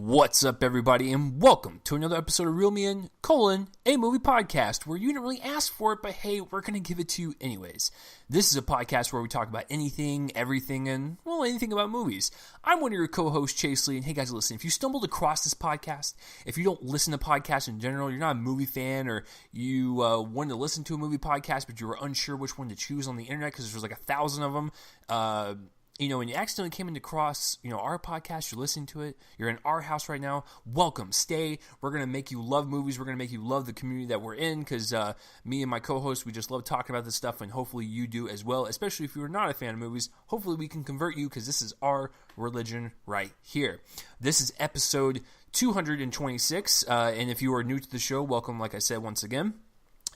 What's up, everybody, and welcome to another episode of Reel Me In, a movie podcast, where you didn't really ask for it, but hey, we're going to give it to you anyways. This is a podcast where we talk about anything, everything, and, well, anything about movies. I'm one of your co-hosts, Chase Lee, and hey guys, listen, if you stumbled across this podcast, if you don't listen to podcasts in general, you're not a movie fan, or you wanted to listen to a movie podcast, but you were unsure which one to choose on the internet because there's like 1,000 of them, and you accidentally came across, our podcast, you're listening to it, you're in our house right now, welcome, stay, we're going to make you love movies, we're going to make you love the community that we're in, because me and my co-host, we just love talking about this stuff, and hopefully you do as well, especially if you're not a fan of movies. Hopefully we can convert you, because this is our religion right here. This is episode 226, and if you are new to the show, welcome, like I said, once again.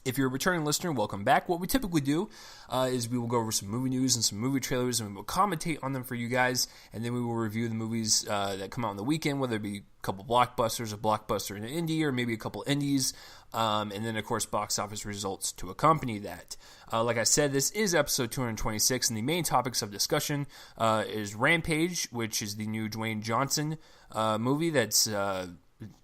If you're a returning listener, welcome back. What we typically do is we will go over some movie news and some movie trailers, and we will commentate on them for you guys, and then we will review the movies that come out on the weekend, whether it be a couple blockbusters, a blockbuster and an indie, or maybe a couple indies, and then, of course, box office results to accompany that. Like I said, this is episode 226, and the main topics of discussion is Rampage, which is the new Dwayne Johnson movie that's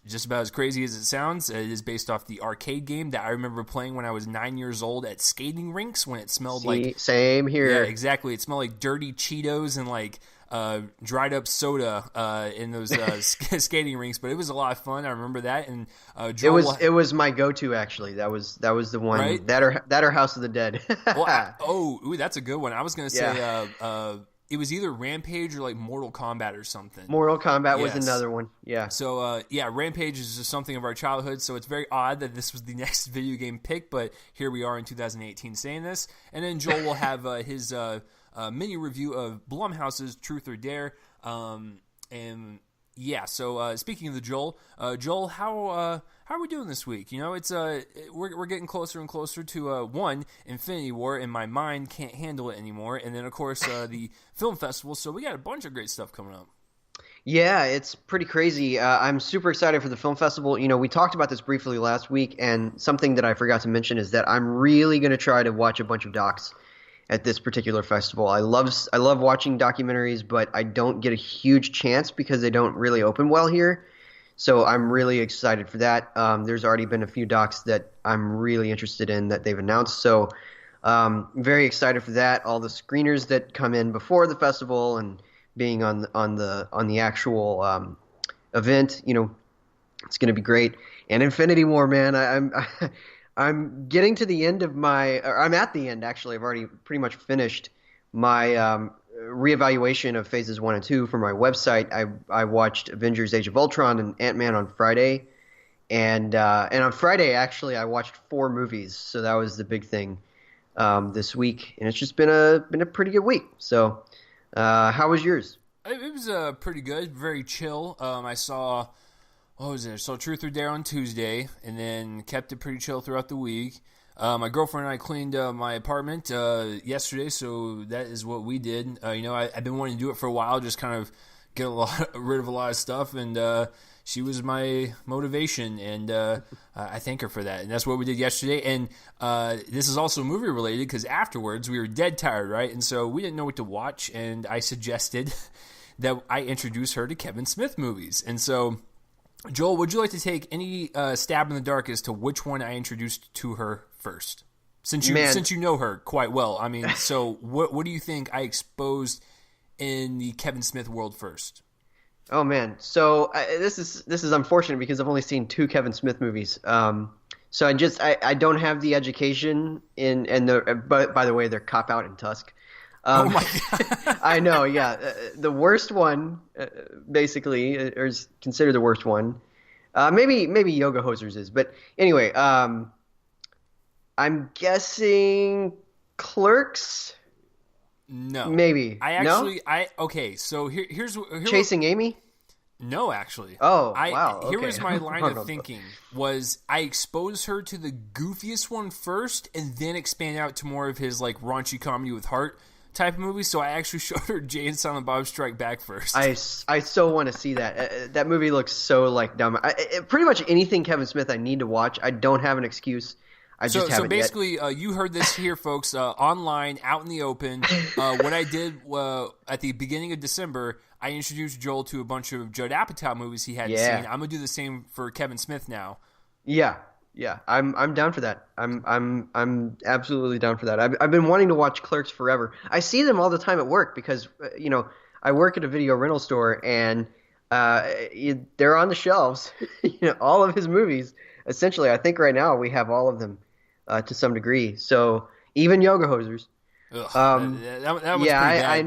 just about as crazy as it sounds. It is based off the arcade game that I remember playing when I was 9 years old at skating rinks when it smelled like... Same here. Yeah, exactly. It smelled like dirty Cheetos and like dried up soda in those skating rinks, but it was a lot of fun. I remember that. And it was my go-to, actually. That was the one. Right? That or House of the Dead. That's a good one. I was going to say... it was either Rampage or like Mortal Kombat or something. Mortal Kombat was another one. Yeah. So, Rampage is just something of our childhood, so it's very odd that this was the next video game pick, but here we are in 2018 saying this. And then Joel will have his mini review of Blumhouse's Truth or Dare. So speaking of the Joel, how are we doing this week? It's we're getting closer and closer to Infinity War, and my mind can't handle it anymore. And then, of course, the film festival. So we got a bunch of great stuff coming up. Yeah, it's pretty crazy. I'm super excited for the film festival. We talked about this briefly last week, and something that I forgot to mention is that I'm really going to try to watch a bunch of docs at this particular festival. I love watching documentaries, but I don't get a huge chance because they don't really open well here. So I'm really excited for that. There's already been a few docs that I'm really interested in that they've announced. So very excited for that. All the screeners that come in before the festival and being on the actual event, it's going to be great. And Infinity War, man, I'm getting to the end of I'm at the end, actually. I've already pretty much finished my reevaluation of phases 1 and 2 for my website. I watched Avengers Age of Ultron and Ant-Man on Friday. And on Friday, actually, I watched 4 movies. So that was the big thing this week. And it's just been a pretty good week. So how was yours? It was pretty good, very chill. I saw... What was there? So Truth or Dare on Tuesday, and then kept it pretty chill throughout the week. My girlfriend and I cleaned my apartment yesterday, so that is what we did. I've been wanting to do it for a while, just kind of get rid of a lot of stuff, and she was my motivation, and I thank her for that. And that's what we did yesterday. And this is also movie related because afterwards we were dead tired, right? And so we didn't know what to watch, and I suggested that I introduce her to Kevin Smith movies, and so. Joel, would you like to take any stab in the dark as to which one I introduced to her first? Since you know her quite well, I mean, so what do you think I exposed in the Kevin Smith world first? Oh man, so this is unfortunate because I've only seen 2 Kevin Smith movies. So I don't have the education but by the way, they're Cop Out and Tusk. Oh my God. I know, yeah. The worst one, basically, or is considered the worst one. Maybe Yoga Hosers is, but anyway, I'm guessing Clerks. No, maybe. Okay. So here's Chasing Amy. No, actually. Oh, wow. Okay. Here was my line of thinking: was I exposed her to the goofiest one first, and then expand out to more of his like raunchy comedy with heart type of movie. So I actually showed her Jay and Silent Bob Strike Back first. I so want to see that. That movie looks so like dumb. Pretty much anything Kevin Smith I need to watch. I don't have an excuse. I just So haven't basically, you heard this here, folks, online, out in the open. What I did at the beginning of December, I introduced Joel to a bunch of Judd Apatow movies he hadn't seen. I'm gonna do the same for Kevin Smith now. Yeah, yeah, I'm down for that. I'm absolutely down for that. I've been wanting to watch Clerks forever. I see them all the time at work because I work at a video rental store and they're on the shelves. All of his movies. Essentially, I think right now we have all of them to some degree. So even Yoga Hosers. Ugh, that was pretty bad. I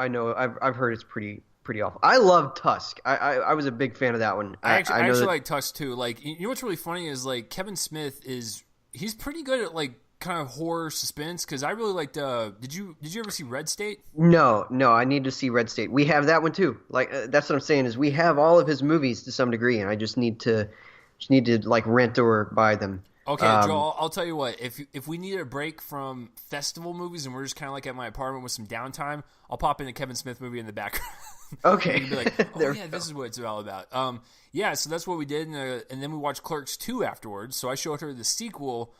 know. I've heard it's pretty awful. I love Tusk. I was a big fan of that one. I actually like Tusk too. Like, you know what's really funny is like Kevin Smith he's pretty good at like kind of horror suspense, because I really liked. Did you ever see Red State? No. I need to see Red State. We have that one too. Like that's what I'm saying is we have all of his movies to some degree, and I just need to like rent or buy them. Okay, Joel, I'll tell you what. If we need a break from festival movies and we're just kind of like at my apartment with some downtime, I'll pop in a Kevin Smith movie in the background. Okay. You can be like, oh yeah, this is what it's all about. Yeah, so that's what we did, and then we watched Clerks 2 afterwards. So I showed her the sequel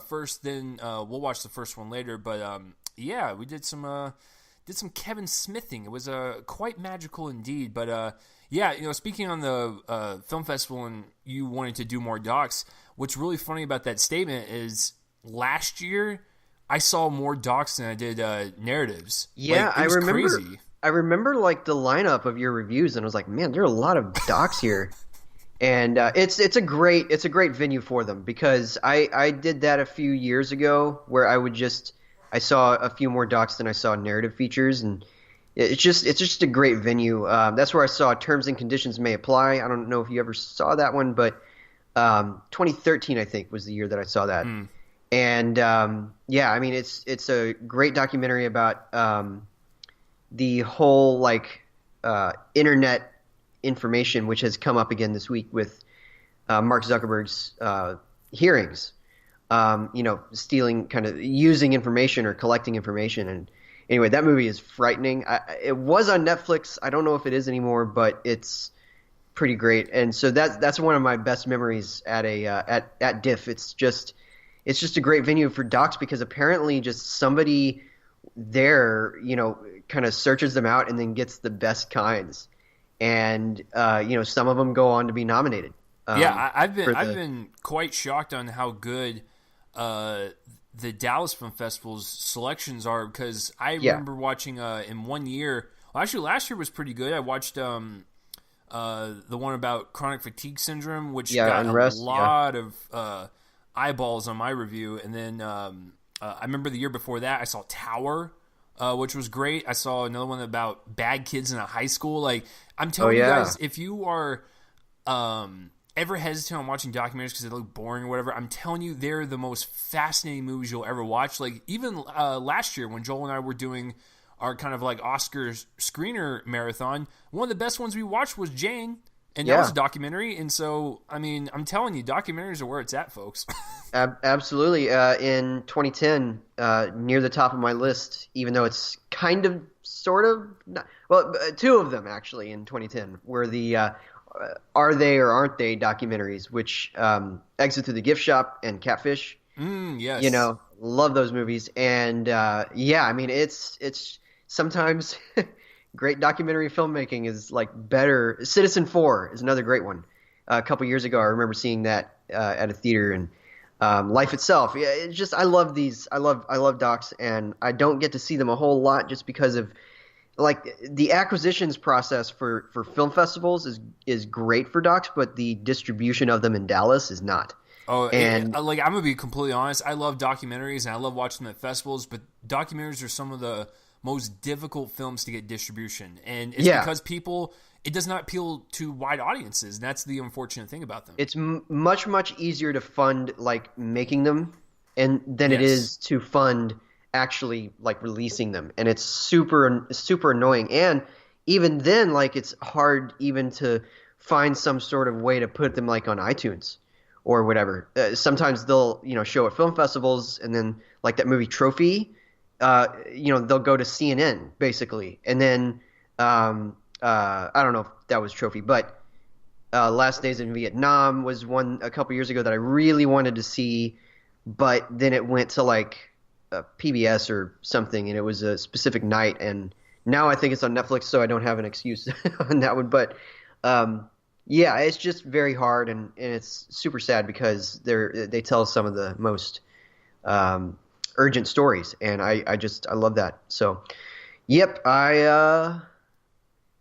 first, then we'll watch the first one later. But yeah, we did some Kevin Smithing. It was quite magical indeed. But yeah, speaking on the film festival and you wanting to do more docs, what's really funny about that statement is last year I saw more docs than I did narratives. Yeah, like, it was crazy. I remember like the lineup of your reviews, and I was like, man, there are a lot of docs here. And it's a great venue for them, because I did that a few years ago where I saw a few more docs than I saw narrative features, and it's just a great venue. That's where I saw Terms and Conditions May Apply. I don't know if you ever saw that one, but 2013 I think was the year that I saw that. And yeah, I mean it's a great documentary about the whole like internet information, which has come up again this week with Mark Zuckerberg's hearings. Stealing, kind of using information or collecting information. And anyway, that movie is frightening. It was on Netflix. I don't know if it is anymore, but it's pretty great. And so that's one of my best memories at at DIFF. It's just a great venue for docs, because apparently just somebody there, kind of searches them out and then gets the best kinds. And some of them go on to be nominated. Yeah, I've been quite shocked on how good the Dallas Film Festival's selections are, because I remember watching in 1 year. Well, actually, last year was pretty good. I watched the one about chronic fatigue syndrome, which got Unrest, a lot of eyeballs on my review. And then I remember the year before that, I saw Tower, which was great. I saw another one about bad kids in a high school. Like, I'm telling you guys, if you are ever hesitant on watching documentaries because they look boring or whatever, I'm telling you, they're the most fascinating movies you'll ever watch. Like, even last year when Joel and I were doing our kind of like Oscar screener marathon, one of the best ones we watched was Jane, and that was a documentary. And so, I mean, I'm telling you, documentaries are where it's at, folks. Absolutely. In 2010, near the top of my list, even though it's kind of, sort of, not, well, two of them actually in 2010 were the Are They or Aren't They documentaries, which Exit Through the Gift Shop and Catfish. Yes. Love those movies. And I mean, it's sometimes great documentary filmmaking is like better. Citizen 4 is another great one. A couple years ago, I remember seeing that at a theater. And Life Itself. Yeah, it's just, I love these. I love docs, and I don't get to see them a whole lot just because of like the acquisitions process for film festivals is great for docs, but the distribution of them in Dallas is not. Oh, and like, I'm gonna be completely honest. I love documentaries and I love watching them at festivals, but documentaries are some of the most difficult films to get distribution, and it's because it does not appeal to wide audiences, and that's the unfortunate thing about them. It's much easier to fund like making them, than it is to fund actually like releasing them, and it's super annoying. And even then, like, it's hard even to find some sort of way to put them like on iTunes or whatever. Sometimes they'll show at film festivals, and then like that movie Trophy, they'll go to CNN basically, and then I don't know if that was Trophy, but Last Days in Vietnam was one a couple years ago that I really wanted to see. but then it went to like PBS or something, and it was a specific night. And now I think it's on Netflix, so I don't have an excuse on that one. But yeah, it's just very hard, and it's super sad because they tell some of the most urgent stories, and I love that. So, yep, I'm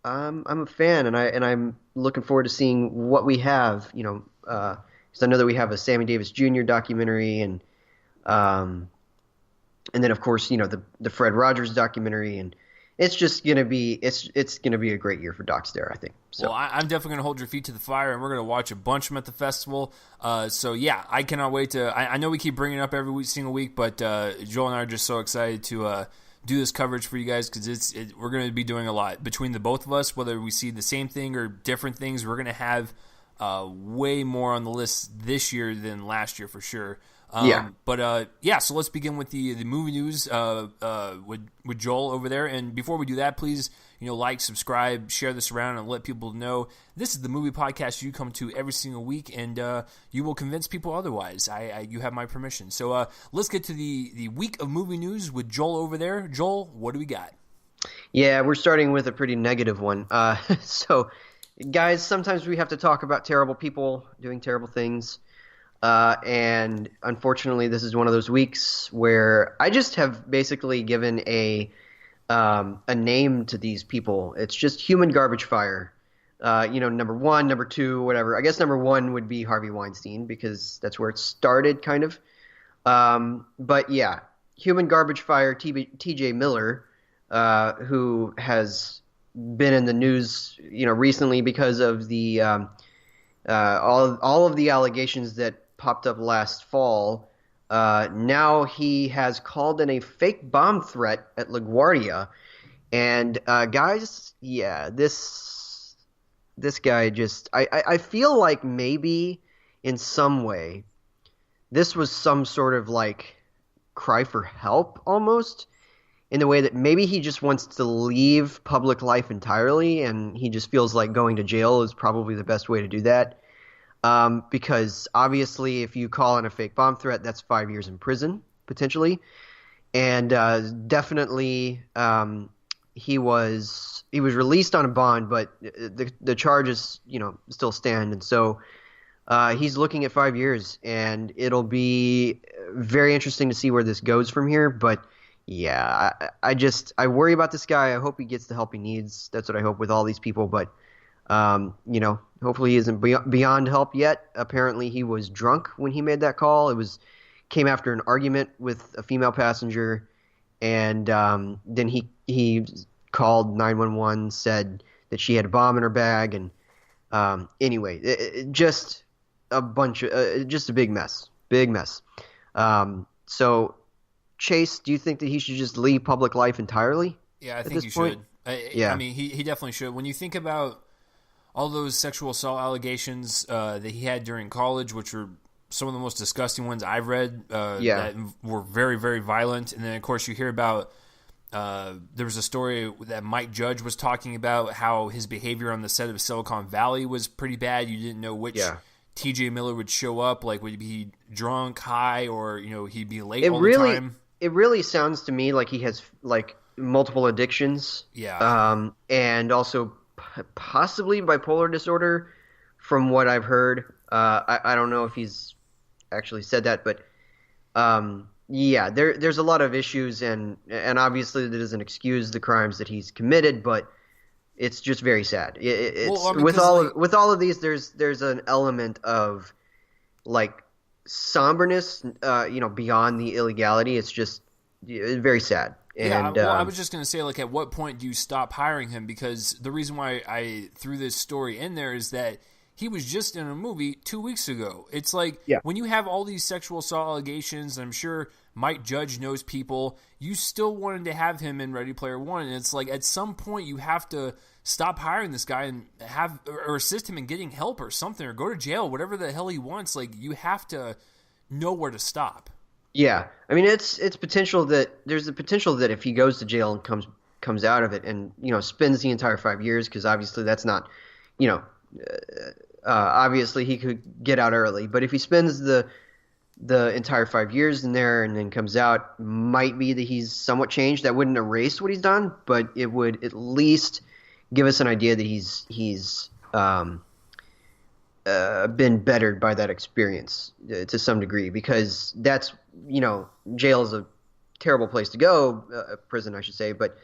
a fan, and I'm looking forward to seeing what we have. Because I know that we have a Sammy Davis Jr. documentary, and then of course the Fred Rogers documentary, and it's just gonna be it's gonna be a great year for docs there, I think. So. Well, I'm definitely going to hold your feet to the fire, and we're going to watch a bunch of them at the festival. So, yeah, I cannot wait to – I know we keep bringing it up every single week, but Joel and I are just so excited to do this coverage for you guys because we're going to be doing a lot. Between the both of us, whether we see the same thing or different things, we're going to have way more on the list this year than last year for sure. But so let's begin with the movie news with Joel over there. And before we do that, please like, subscribe, share this around, and let people know this is the movie podcast you come to every single week, and you will convince people otherwise. You have my permission. So let's get to the week of movie news with Joel over there. Joel, what do we got? Yeah, we're starting with a pretty negative one. So, guys, sometimes we have to talk about terrible people doing terrible things. And unfortunately, this is one of those weeks where I just have basically given a name to these people. It's just human garbage fire. Number one, number two, whatever. I guess number one would be Harvey Weinstein because that's where it started, kind of. But yeah, human garbage fire. T.J. Miller, who has been in the news, recently because of the all of the allegations that popped up last fall. Now he has called in a fake bomb threat at LaGuardia, and guys, yeah, this guy just I feel like maybe in some way this was some sort of like cry for help almost, in the way that maybe he just wants to leave public life entirely, and he just feels like going to jail is probably the best way to do that. Because obviously if you call in a fake bomb threat, that's 5 years in prison, potentially. And definitely he was released on a bond, but the charges, still stand. And so he's looking at 5 years, and it'll be very interesting to see where this goes from here. But yeah, I worry about this guy. I hope he gets the help he needs. That's what I hope with all these people. But hopefully he isn't beyond help yet. Apparently he was drunk when he made that call. Came after an argument with a female passenger, and then he called 911, said that she had a bomb in her bag, and anyway, just a bunch of just a big mess. So Chase, do you think that he should just leave public life entirely? Yeah, I think he should. I mean, he definitely should. When you think about all those sexual assault allegations that he had during college, which were some of the most disgusting ones I've read, that were very, very violent. And then, of course, you hear about there was a story that Mike Judge was talking about how his behavior on the set of Silicon Valley was pretty bad. You didn't know which T.J. Miller would show up. Like, would he be drunk, high, or he'd be late all the time? It really sounds to me like he has like multiple addictions. Yeah. And also possibly bipolar disorder, from what I've heard. I don't know if he's actually said that, but there's a lot of issues, and obviously that doesn't excuse the crimes that he's committed, but it's just very sad. With all of these, there's an element of like somberness, beyond the illegality. It's just very sad. And, I was just going to say, like, at what point do you stop hiring him? Because the reason why I threw this story in there is that he was just in a movie 2 weeks ago. It's like when you have all these sexual assault allegations, I'm sure Mike Judge knows people, you still wanted to have him in Ready Player One. And it's like at some point you have to stop hiring this guy and have or assist him in getting help or something, or go to jail, whatever the hell he wants. Like, you have to know where to stop. Yeah, I mean, it's potential that there's the potential that if he goes to jail and comes out of it and spends the entire 5 years, because obviously that's not, obviously he could get out early, but if he spends the the entire 5 years in there and then comes out, might be that he's somewhat changed. That wouldn't erase what he's done, but it would at least give us an idea that he's been bettered by that experience to some degree, because that's, jail is a terrible place to go, prison I should say, but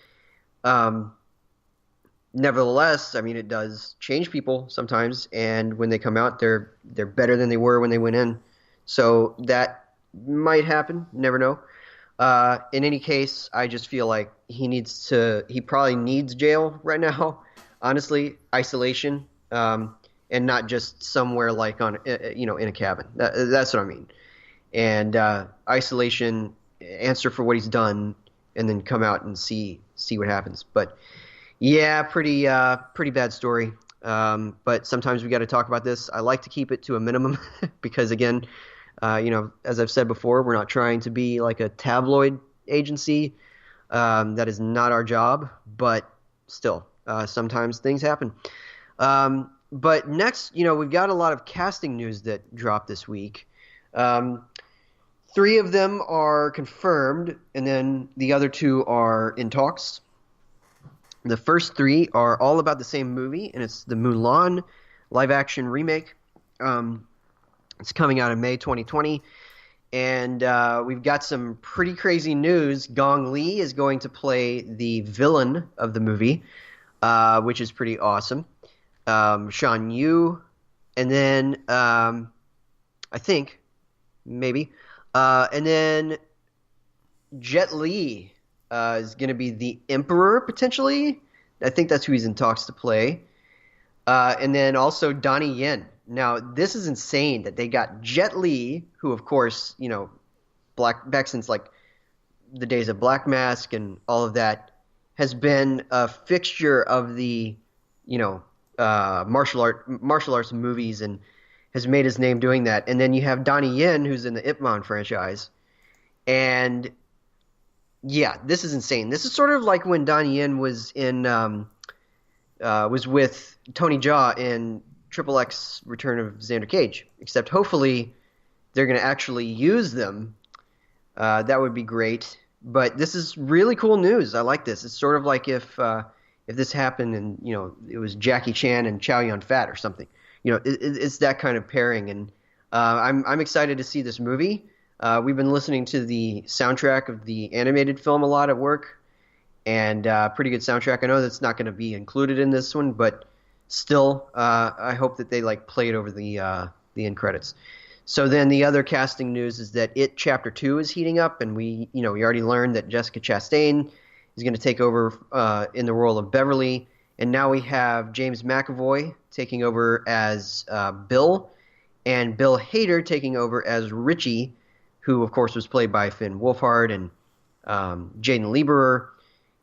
nevertheless, I mean, it does change people sometimes, and when they come out, they're better than they were when they went in. So that might happen. Never know. In any case, I just feel like he probably needs jail right now. Honestly, isolation, and not just somewhere like in a cabin. That's what I mean. And isolation, answer for what he's done, and then come out and see what happens. But yeah, pretty bad story. But sometimes we got to talk about this. I like to keep it to a minimum because, again, as I've said before, we're not trying to be like a tabloid agency. That is not our job. But still, sometimes things happen. But next, we've got a lot of casting news that dropped this week. 3 of them are confirmed, and then the other 2 are in talks. The first 3 are all about the same movie, and it's the Mulan live-action remake. It's coming out in May 2020, and we've got some pretty crazy news. Gong Li is going to play the villain of the movie, which is pretty awesome. Shan Yu, and then I think, maybe, and then Jet Li is going to be the Emperor, potentially. I think that's who he's in talks to play. And then also Donnie Yen. Now, this is insane that they got Jet Li, who, of course, back since like the days of Black Mask and all of that, has been a fixture of the, martial arts movies and has made his name doing that. And then you have Donnie Yen, who's in the Ip Man franchise. And yeah, this is insane. This is sort of like when Donnie Yen was was with Tony Jaa in XXX Return of Xander Cage, except hopefully they're going to actually use them. That would be great. But this is really cool news. I like this. It's sort of like if this happened and it was Jackie Chan and Chow Yun-fat or something. It's that kind of pairing, and I'm excited to see this movie. We've been listening to the soundtrack of the animated film a lot at work, and pretty good soundtrack. I know that's not going to be included in this one, but still, I hope that they play it over the end credits. So then the other casting news is that It Chapter 2 is heating up, and we already learned that Jessica Chastain is going to take over in the role of Beverly, and now we have James McAvoy taking over as Bill, and Bill Hader taking over as Richie, who, of course, was played by Finn Wolfhard and Jaden Lieberer.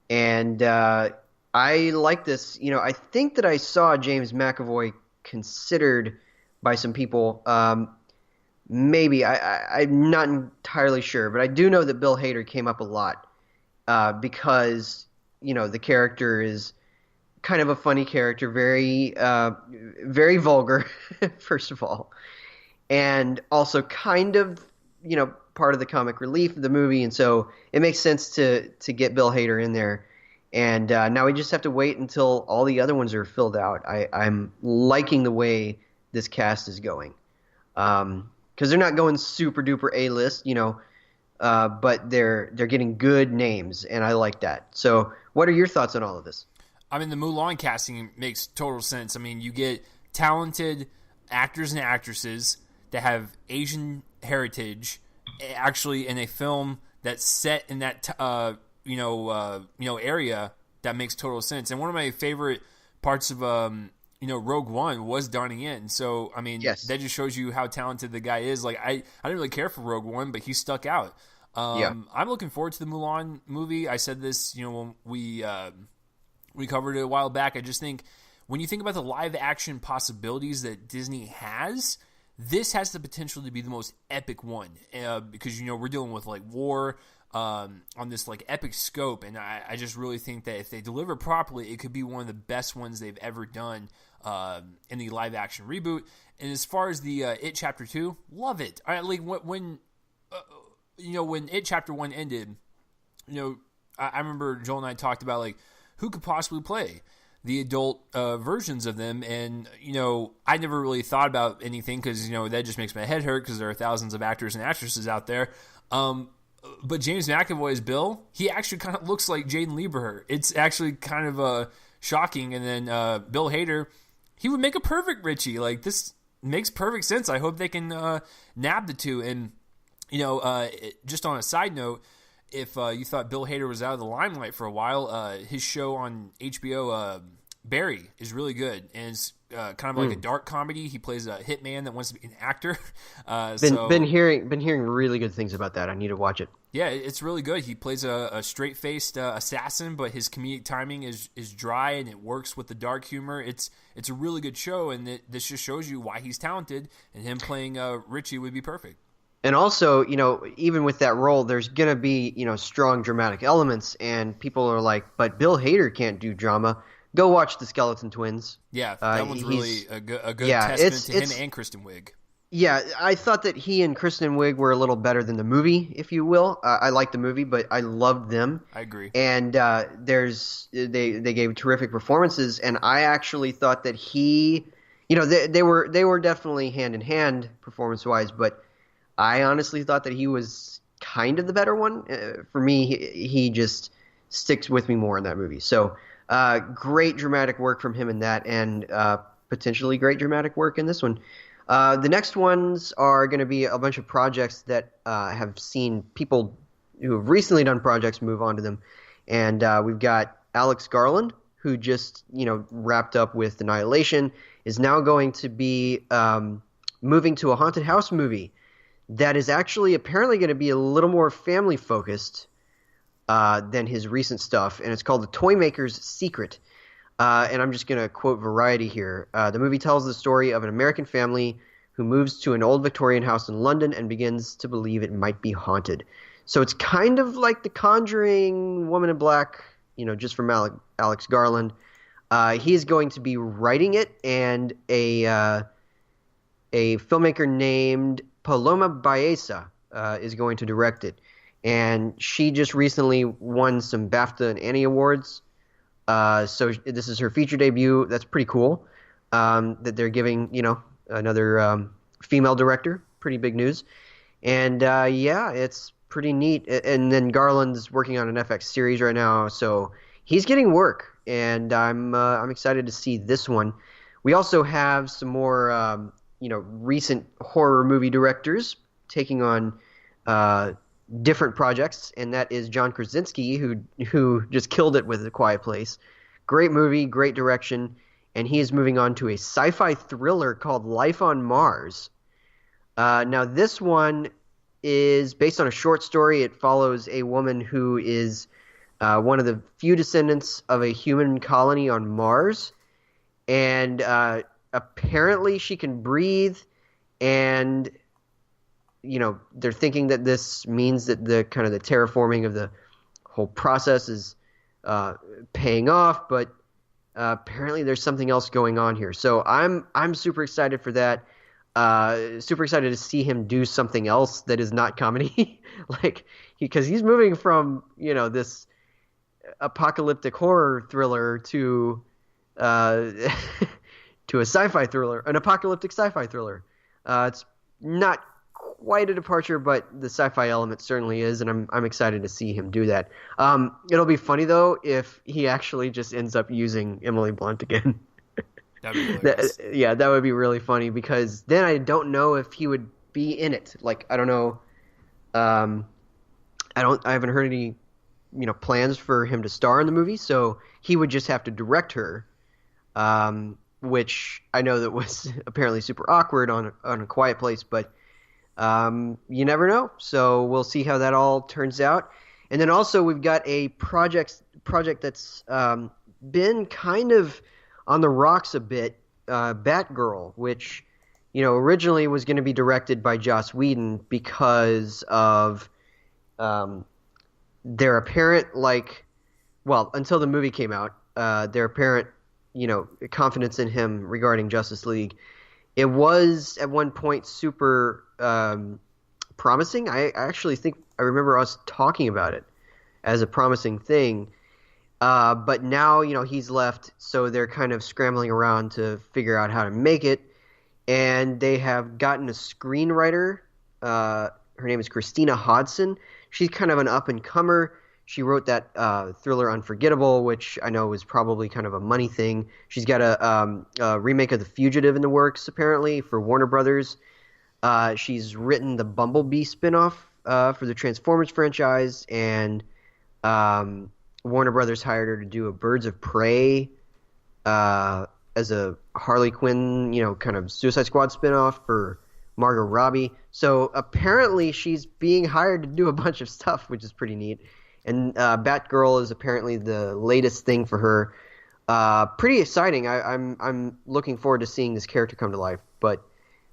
And I like this. I think that I saw James McAvoy considered by some people. Maybe. I'm not entirely sure. But I do know that Bill Hader came up a lot because, the character is kind of a funny character, very, very vulgar, first of all. And also kind of part of the comic relief of the movie, and so it makes sense to get Bill Hader in there. And now we just have to wait until all the other ones are filled out. I'm liking the way this cast is going, because they're not going super duper A-list, but they're getting good names, and I like that. So, what are your thoughts on all of this? I mean, the Mulan casting makes total sense. I mean, you get talented actors and actresses that have Asian heritage, actually in a film that's set in that area. That makes total sense. And one of my favorite parts of Rogue One was Donnie Yen. So I mean, yes, that just shows you how talented the guy is. Like I didn't really care for Rogue One, but he stuck out. I'm looking forward to the Mulan movie. I said this, when we covered it a while back. I just think when you think about the live action possibilities that Disney has, this has the potential to be the most epic one because, we're dealing with like war on this like epic scope. And I just really think that if they deliver properly, it could be one of the best ones they've ever done in the live action reboot. And as far as the It Chapter 2, love it. Like when It Chapter 1 ended, I remember Joel and I talked about like who could possibly play the adult versions of them, and I never really thought about anything because that just makes my head hurt because there are thousands of actors and actresses out there. But James McAvoy as Bill, he actually kind of looks like Jaden Lieberher. It's actually kind of shocking. And then Bill Hader, he would make a perfect Richie. Like, this makes perfect sense. I hope they can nab the two. And just on a side note, if you thought Bill Hader was out of the limelight for a while, his show on HBO, Barry, is really good, and it's kind of like a dark comedy. He plays a hitman that wants to be an actor. Been hearing really good things about that. I need to watch it. Yeah, it's really good. He plays a straight-faced assassin, but his comedic timing is dry, and it works with the dark humor. It's a really good show, and this just shows you why he's talented, and him playing Richie would be perfect. And also, even with that role, there's going to be, strong dramatic elements, and people are like, but Bill Hader can't do drama. Go watch The Skeleton Twins. Yeah, that one's really a good testament to him and Kristen Wiig. Yeah, I thought that he and Kristen Wiig were a little better than the movie, if you will. I liked the movie, but I loved them. I agree. And they gave terrific performances, and I actually thought that he, they were definitely hand in hand performance wise, but I honestly thought that he was kind of the better one. For me, he just sticks with me more in that movie. So great dramatic work from him in that, and potentially great dramatic work in this one. The next ones are going to be a bunch of projects that have seen people who have recently done projects move on to them. And we've got Alex Garland, who just wrapped up with Annihilation, is now going to be moving to a haunted house movie that is actually apparently going to be a little more family-focused than his recent stuff, and it's called The Toymaker's Secret. And I'm just going to quote Variety here. The movie tells the story of an American family who moves to an old Victorian house in London and begins to believe it might be haunted. So it's kind of like The Conjuring, Woman in Black, just from Alex Garland. He's going to be writing it, and a filmmaker named Paloma Baeza is going to direct it. And she just recently won some BAFTA and Annie Awards. So this is her feature debut. That's pretty cool that they're giving, another female director. Pretty big news. And, it's pretty neat. And then Garland's working on an FX series right now. So he's getting work. And I'm excited to see this one. We also have some more recent horror movie directors taking on different projects, and that is John Krasinski, who just killed it with A Quiet Place. Great movie, great direction, and he is moving on to a sci-fi thriller called Life on Mars. Now, this one is based on a short story. It follows a woman who is one of the few descendants of a human colony on Mars, and apparently she can breathe, and they're thinking that this means that the kind of the terraforming of the whole process is paying off, but apparently there's something else going on here. So I'm super excited for that. Super excited to see him do something else that is not comedy, because he's moving from this apocalyptic horror thriller to to a sci-fi thriller, an apocalyptic sci-fi thriller. It's not quite a departure, but the sci-fi element certainly is, and I'm excited to see him do that. It'll be funny though if he actually just ends up using Emily Blunt again. That'd be hilarious. That would be really funny, because then I don't know if he would be in it. I don't know. I haven't heard any plans for him to star in the movie, so he would just have to direct her. Which I know that was apparently super awkward on A Quiet Place, but you never know. So we'll see how that all turns out. And then also we've got a project that's been kind of on the rocks a bit, Batgirl, which originally was going to be directed by Joss Whedon because of their apparent, until the movie came out, their apparent, confidence in him regarding Justice League. It was at one point super promising. I actually think I remember us talking about it as a promising thing. But now, he's left, so they're kind of scrambling around to figure out how to make it. And they have gotten a screenwriter. Her name is Christina Hodson. She's kind of an up-and-comer. She wrote that thriller Unforgettable, which I know was probably kind of a money thing. She's got a remake of The Fugitive in the works, apparently, for Warner Brothers. She's written the Bumblebee spinoff for the Transformers franchise, and Warner Brothers hired her to do a Birds of Prey as a Harley Quinn, kind of Suicide Squad spinoff for Margot Robbie. So apparently she's being hired to do a bunch of stuff, which is pretty neat. And Batgirl is apparently the latest thing for her. Pretty exciting. I'm looking forward to seeing this character come to life. But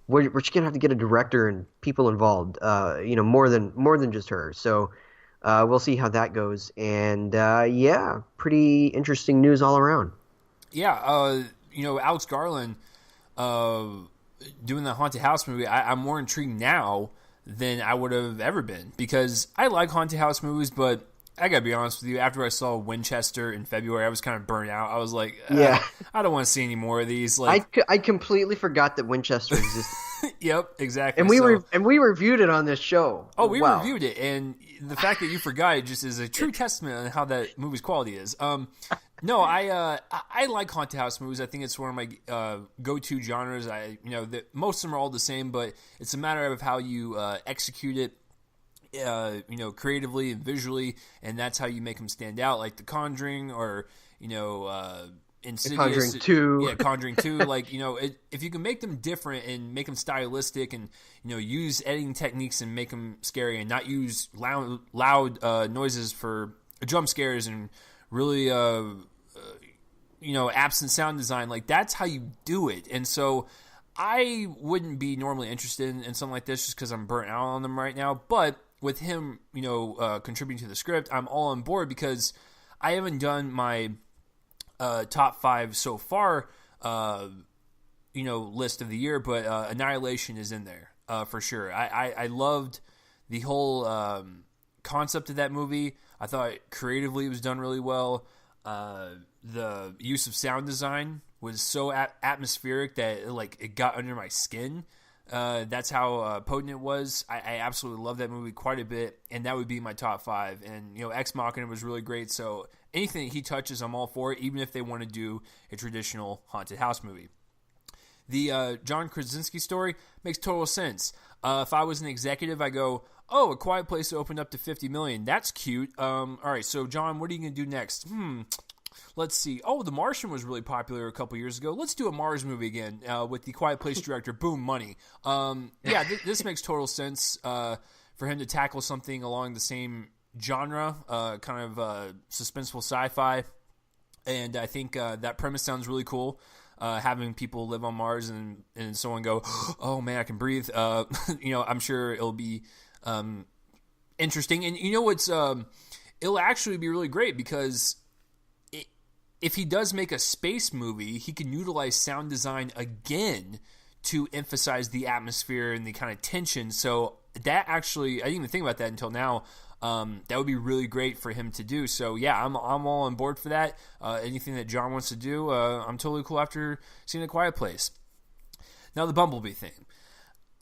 we're just gonna have to get a director and people involved. More than just her. So we'll see how that goes. And pretty interesting news all around. Yeah. Alex Garland doing the Haunted House movie. I'm more intrigued now than I would have ever been, because I like Haunted House movies, but I gotta be honest with you, after I saw Winchester in February, I was kind of burnt out. I was like, I don't want to see any more of these. I completely forgot that Winchester existed. Yep, exactly. And we reviewed it on this show. Oh, we reviewed it, and the fact that you forgot it just is a true testament on how that movie's quality is. No, I like Haunted House movies. I think it's one of my go-to genres. Most of them are all the same, but it's a matter of how you execute it. Creatively and visually, and that's how you make them stand out, like The Conjuring or Insidious, Conjuring 2. Yeah, Conjuring 2. If you can make them different and make them stylistic, and use editing techniques and make them scary, and not use loud noises for jump scares, and really absent sound design, that's how you do it. And so I wouldn't be normally interested in something like this just because I'm burnt out on them right now, but with him, contributing to the script, I'm all on board, because I haven't done my top 5 so far, list of the year, but Annihilation is in there for sure. I loved the whole concept of that movie. I thought creatively it was done really well. The use of sound design was so atmospheric that it got under my skin. That's how potent it was. I absolutely love that movie quite a bit, and that would be my top 5. And Ex Machina was really great, so anything that he touches, I'm all for it, even if they want to do a traditional haunted house movie. The John Krasinski story makes total sense. If I was an executive, I go, oh, A Quiet Place opened up to $50 million. That's cute. All right, so John, what are you going to do next? Let's see. Oh, The Martian was really popular a couple years ago. Let's do a Mars movie again with the Quiet Place director. Boom, money. This makes total sense for him to tackle something along the same genre, kind of suspenseful sci-fi. And I think that premise sounds really cool. Having people live on Mars and someone go, oh man, I can breathe. I'm sure it'll be interesting. And it'll actually be really great, because if he does make a space movie, he can utilize sound design again to emphasize the atmosphere and the kind of tension. So that actually, I didn't even think about that until now. That would be really great for him to do. So yeah, I'm all on board for that. Anything that John wants to do, I'm totally cool after seeing A Quiet Place. Now the Bumblebee thing.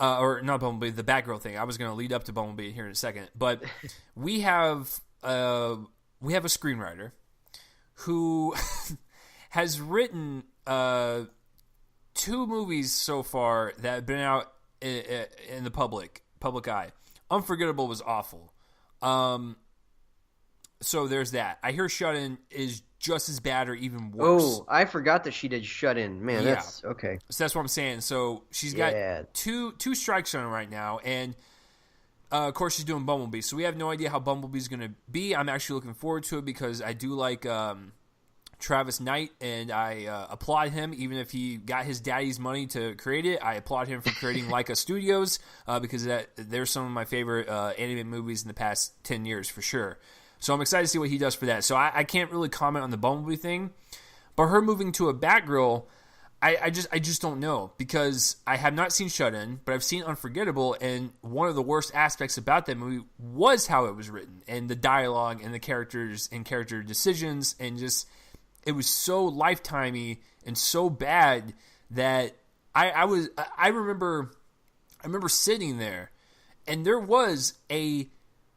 Or not Bumblebee, the Batgirl thing. I was going to lead up to Bumblebee here in a second. But we have a screenwriter who has written 2 movies so far that have been out in the public eye. Unforgettable was awful. So there's that. I hear Shut In is just as bad or even worse. Oh, I forgot that she did Shut In. Man, that's okay. So that's what I'm saying. So she's got two strikes on her right now, and of course she's doing Bumblebee. So we have no idea how Bumblebee's going to be. I'm actually looking forward to it, because I do like Travis Knight, and I applaud him, even if he got his daddy's money to create it. I applaud him for creating Laika Studios because they're some of my favorite anime movies in the past 10 years for sure. So I'm excited to see what he does for that. So I can't really comment on the Bumblebee thing, but her moving to a Batgirl, I just don't know, because I have not seen Shut In, but I've seen Unforgettable, and one of the worst aspects about that movie was how it was written, and the dialogue, and the characters, and character decisions, and just, it was so lifetimey and so bad that I remember sitting there, and there was a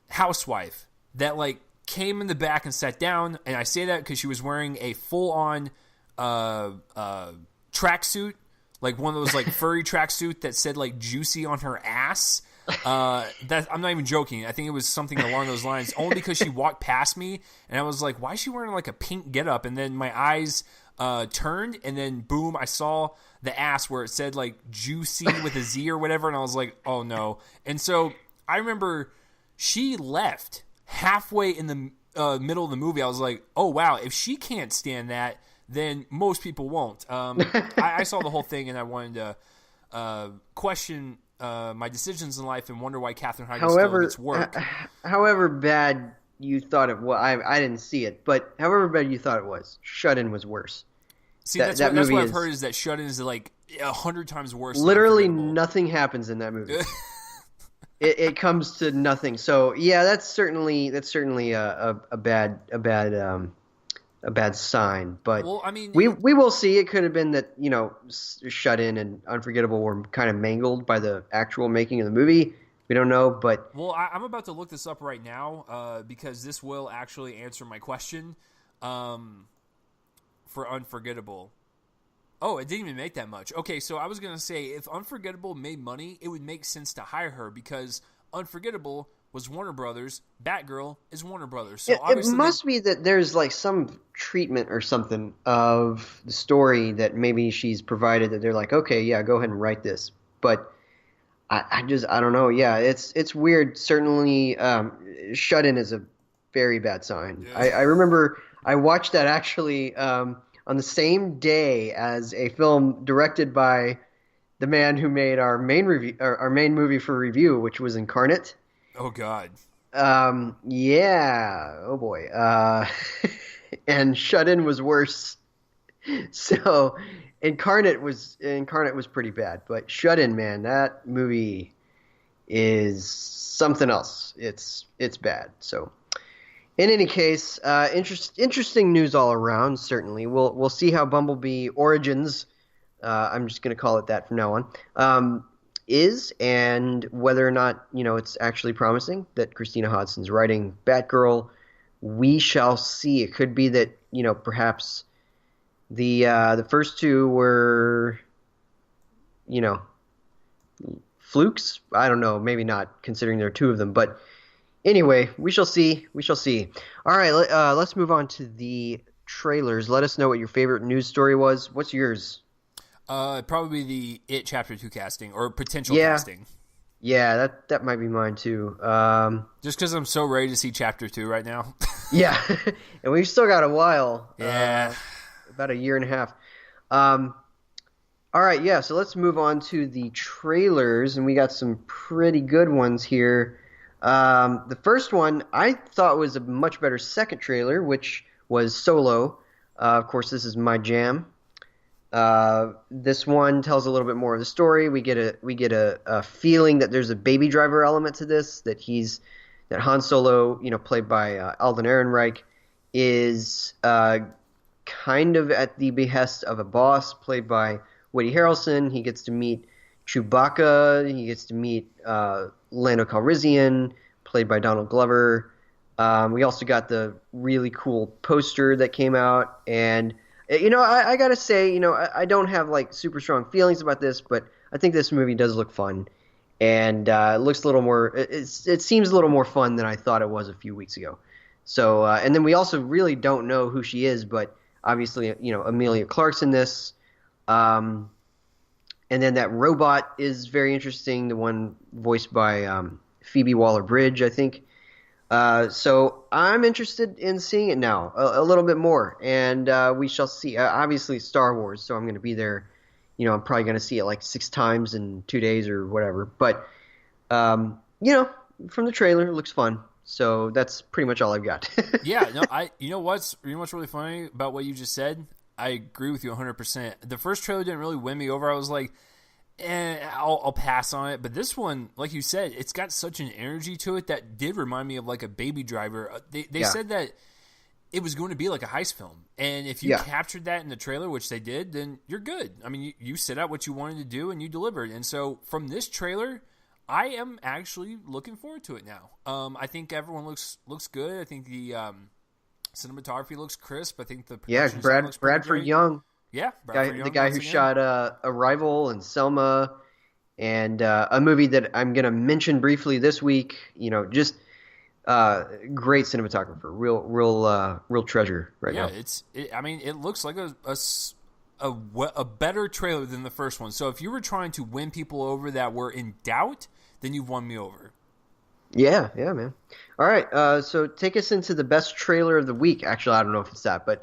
housewife that like came in the back and sat down, and I say that because she was wearing a full-on tracksuit, like one of those like furry tracksuit that said like juicy on her ass. That I'm not even joking. I think it was something along those lines. Only because she walked past me, and I was like, "Why is she wearing like a pink getup?" And then my eyes turned, and then boom, I saw the ass where it said like juicy with a Z or whatever, and I was like, "Oh no!" And so I remember she left halfway in the middle of the movie. I was like, "Oh wow, if she can't stand that, then most people won't." I saw the whole thing, and I wanted to question my decisions in life and wonder why Katherine Heigl still gets work. However bad you thought it was, I didn't see it, but however bad you thought it was, Shut In was worse. See, that's what I've heard, is that Shut In is like 100 times worse. Literally nothing happens in that movie. It comes to nothing. So yeah, that's certainly a bad sign. But well, I mean, we will see. It could have been that, you know, Shut In and Unforgettable were kind of mangled by the actual making of the movie. We don't know, but well, I'm about to look this up right now because this will actually answer my question for Unforgettable. Oh, it didn't even make that much. Okay, so I was going to say, if Unforgettable made money, it would make sense to hire her, because Unforgettable was Warner Brothers, Batgirl is Warner Brothers. So it must be that there's like some treatment or something of the story that maybe she's provided that they're like, okay, yeah, go ahead and write this. But I don't know. Yeah, it's weird. Certainly, Shut In is a very bad sign. Yeah. I remember I watched that actually on the same day as a film directed by the man who made our main movie for review, which was Incarnate. Oh God. Yeah. Oh boy. And Shut In was worse. So Incarnate was pretty bad, but Shut In, man, that movie is something else. It's bad. So in any case, interesting news all around. Certainly, we'll see how Bumblebee Origins, I'm just going to call it that from now on, is, and whether or not, you know, it's actually promising that Christina Hodson's writing Batgirl. We shall see. It could be that, you know, perhaps the first two were, you know, flukes. I don't know. Maybe not, considering there are two of them, but. Anyway, we shall see. We shall see. All right, let's move on to the trailers. Let us know what your favorite news story was. What's yours? Probably the It Chapter 2 casting, or potential casting. Yeah, that might be mine too. Just because I'm so ready to see Chapter 2 right now. Yeah, and we've still got a while. Yeah. About a year and a half. All right, yeah, so let's move on to the trailers, and we got some pretty good ones here. The first one I thought was a much better second trailer, which was Solo. Of course, this is my jam. This one tells a little bit more of the story. We get a feeling that there's a Baby Driver element to this. That Han Solo, you know, played by Alden Ehrenreich, is kind of at the behest of a boss played by Woody Harrelson. He gets to meet Chewbacca. He gets to meet Lando Calrissian, played by Donald Glover. We also got the really cool poster that came out, and you know, I gotta say, you know, I don't have like super strong feelings about this, but I think this movie does look fun, and it looks a little more. It seems a little more fun than I thought it was a few weeks ago. So, and then we also really don't know who she is, but obviously, you know, Emilia Clarke's in this. And then that robot is very interesting, the one voiced by Phoebe Waller-Bridge, I think. So I'm interested in seeing it now a little bit more, and we shall see. Obviously, Star Wars, so I'm going to be there. I'm probably going to see it like 6 times in 2 days or whatever. But from the trailer, it looks fun. So that's pretty much all I've got. Yeah, no, what's really funny about what you just said? I agree with you 100%. The first trailer didn't really win me over. I was like, I'll pass on it. But this one, like you said, it's got such an energy to it that did remind me of like a Baby Driver. They said that it was going to be like a heist film. And if you captured that in the trailer, which they did, then you're good. I mean, you set out what you wanted to do and you delivered. And so from this trailer, I am actually looking forward to it now. I think everyone looks good. I think the cinematography looks crisp. I think the production looks Bradford great. Young. Yeah, Bradford Young, the guy who shot Arrival and Selma, and a movie that I'm going to mention briefly this week. Just great cinematographer, real treasure right now. It looks like a better trailer than the first one. So if you were trying to win people over that were in doubt, then you've won me over. Yeah, man. All right, so take us into the best trailer of the week. Actually, I don't know if it's that, but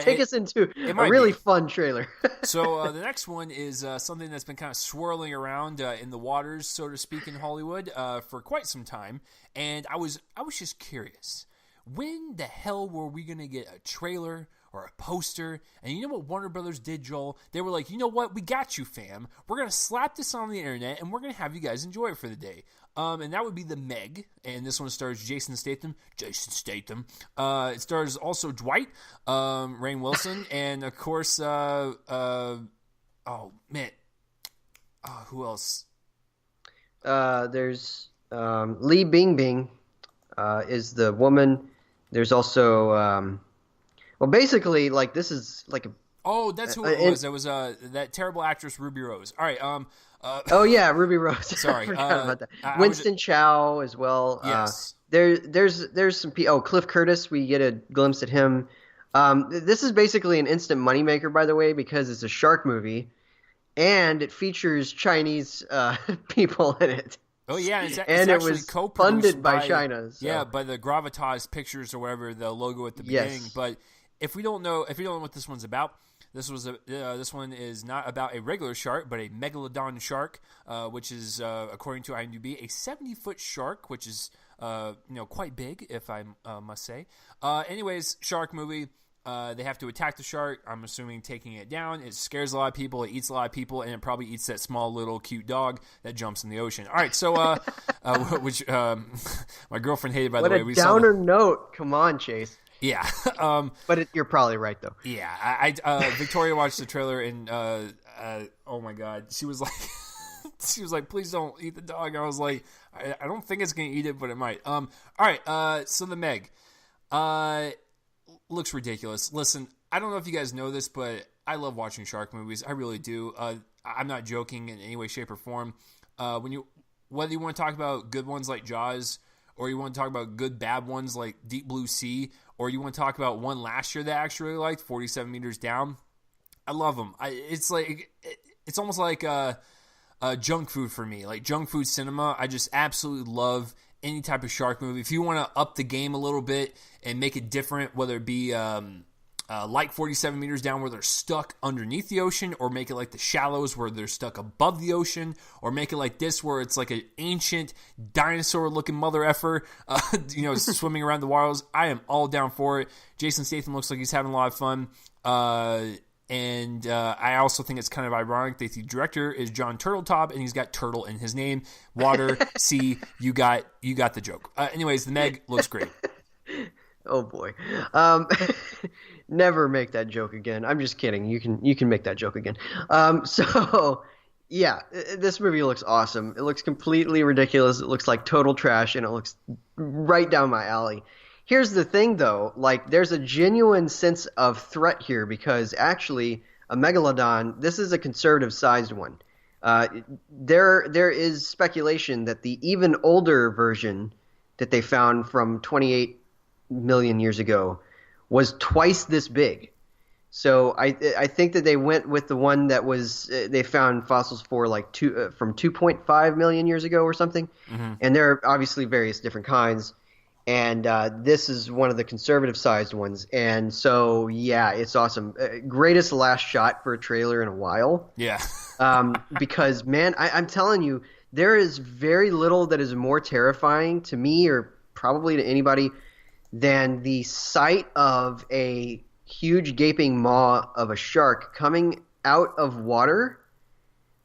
take us into a really fun trailer. So the next one is something that's been kind of swirling around in the waters, so to speak, in Hollywood for quite some time. And I was just curious, when the hell were we going to get a trailer or a poster? And you know what Warner Brothers did, Joel? They were like, you know what? We got you, fam. We're going to slap this on the internet, and we're going to have you guys enjoy it for the day. And that would be The Meg, and this one stars Jason Statham. It stars also Dwight, Rainn Wilson, and of course, who else? There's Li Bingbing is the woman. There's also, basically, like, this is like a... Oh, that's who it was. It was that terrible actress, Ruby Rose. All right, Ruby Rose. Sorry, I forgot about that. Winston Chow as well. Yes. There's some people. Oh, Cliff Curtis. We get a glimpse at him. This is basically an instant moneymaker, by the way, because it's a shark movie, and it features Chinese people in it. Oh yeah, it's it was funded by China. So. Yeah, by the Gravitas Pictures or whatever, the logo at the beginning. Yes. But if you don't know what this one's about. This one is not about a regular shark, but a megalodon shark, which is, according to IMDb, a 70-foot shark, which is, quite big, if I must say. Anyways, shark movie. They have to attack the shark. I'm assuming taking it down. It scares a lot of people. It eats a lot of people, and it probably eats that small little cute dog that jumps in the ocean. All right, so which my girlfriend hated, by the way. What a downer note. Come on, Chase. Yeah, but you're probably right though. Yeah, I Victoria watched the trailer and oh my god, she was like, please don't eat the dog. I was like, I don't think it's gonna eat it, but it might. All right, so the Meg, looks ridiculous. Listen, I don't know if you guys know this, but I love watching shark movies. I really do. I'm not joking in any way, shape, or form. Whether you want to talk about good ones like Jaws, or you want to talk about good bad ones like Deep Blue Sea, or you want to talk about one last year that I actually really liked, 47 Meters Down. I love them. It's almost like junk food for me, like junk food cinema. I just absolutely love any type of shark movie. If you want to up the game a little bit and make it different, whether it be like 47 Meters Down where they're stuck underneath the ocean, or make it like The Shallows where they're stuck above the ocean, or make it like this where it's like an ancient dinosaur-looking mother effer, swimming around the waters. I am all down for it. Jason Statham looks like he's having a lot of fun. And I also think it's kind of ironic that the director is John Turtletop, and he's got turtle in his name. Water, sea, you got the joke. Anyways, the Meg looks great. Oh boy. Never make that joke again. I'm just kidding. You can make that joke again. So yeah, this movie looks awesome. It looks completely ridiculous. It looks like total trash, and it looks right down my alley. Here's the thing, though. Like, there's a genuine sense of threat here because actually a megalodon, this is a conservative-sized one. There is speculation that the even older version that they found from 28 million years ago was twice this big. So I think that they went with the one that was they found fossils for like from 2.5 million years ago or something. Mm-hmm. And there are obviously various different kinds. and this is one of the conservative-sized ones. And so, yeah, it's awesome. Greatest last shot for a trailer in a while. Yeah. Because, man, I'm telling you, there is very little that is more terrifying to me or probably to anybody than the sight of a huge gaping maw of a shark coming out of water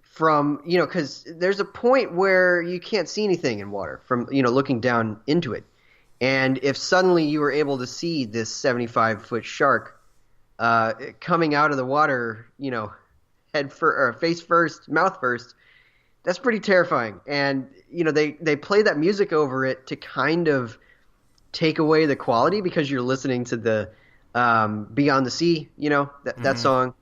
from, because there's a point where you can't see anything in water from, looking down into it. And if suddenly you were able to see this 75-foot shark coming out of the water, face first, mouth first, that's pretty terrifying. And, they play that music over it to kind of take away the quality because you're listening to the Beyond the Sea, that song.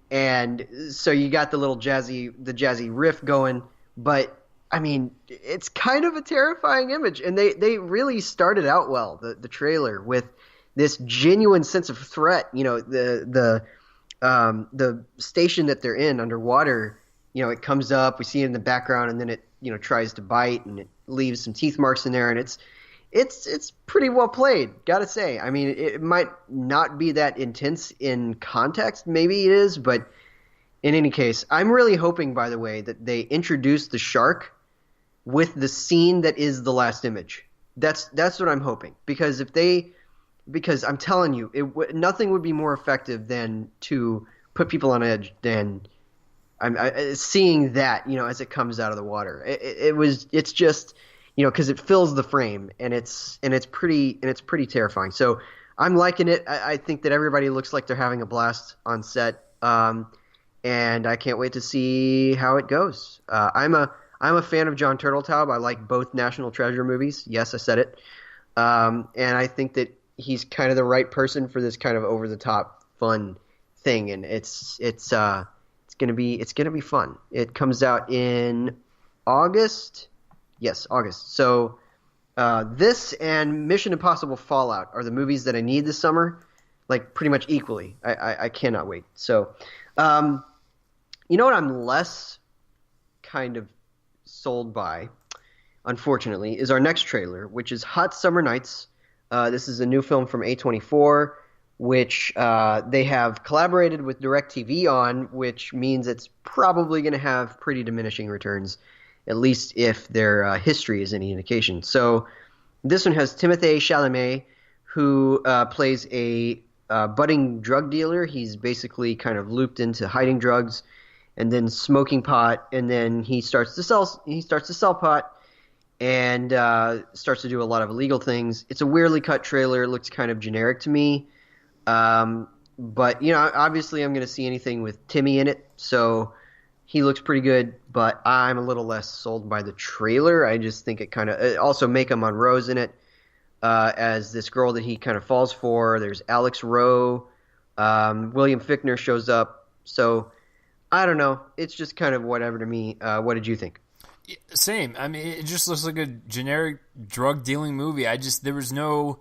And so you got the jazzy riff going, but I mean, it's kind of a terrifying image, and they really started out well, the trailer, with this genuine sense of threat. The station that they're in underwater, it comes up, we see it in the background, and then it, tries to bite, and it leaves some teeth marks in there, and it's pretty well played, gotta say. I mean, it might not be that intense in context, maybe it is, but in any case, I'm really hoping, by the way, that they introduce the shark with the scene that is the last image. That's what I'm hoping, because I'm telling you, nothing would be more effective than to put people on edge than seeing that, as it comes out of the water. It's just, because it fills the frame, and it's pretty terrifying. So I'm liking it. I think that everybody looks like they're having a blast on set, and I can't wait to see how it goes. I'm a fan of John Turteltaub. I like both National Treasure movies. Yes, I said it. And I think that he's kind of the right person for this kind of over the top fun thing, and it's gonna be fun. It comes out in August. Yes, August. So this and Mission Impossible Fallout are the movies that I need this summer, like pretty much equally. I cannot wait. So, what I'm less kind of sold by, unfortunately, is our next trailer, which is Hot Summer Nights. This is a new film from A24, which they have collaborated with DirecTV on, which means it's probably going to have pretty diminishing returns, at least if their history is any indication. So this one has Timothée Chalamet, who plays a budding drug dealer. He's basically kind of looped into hiding drugs and then smoking pot, and then he starts to sell pot and starts to do a lot of illegal things. It's a weirdly cut trailer. It looks kind of generic to me. But, obviously I'm going to see anything with Timmy in it, so he looks pretty good, but I'm a little less sold by the trailer. I just think it kind of – also Mika Monroe's in it as this girl that he kind of falls for. There's Alex Rowe. William Fichtner shows up. So I don't know. It's just kind of whatever to me. What did you think? Same. I mean, it just looks like a generic drug dealing movie. There's no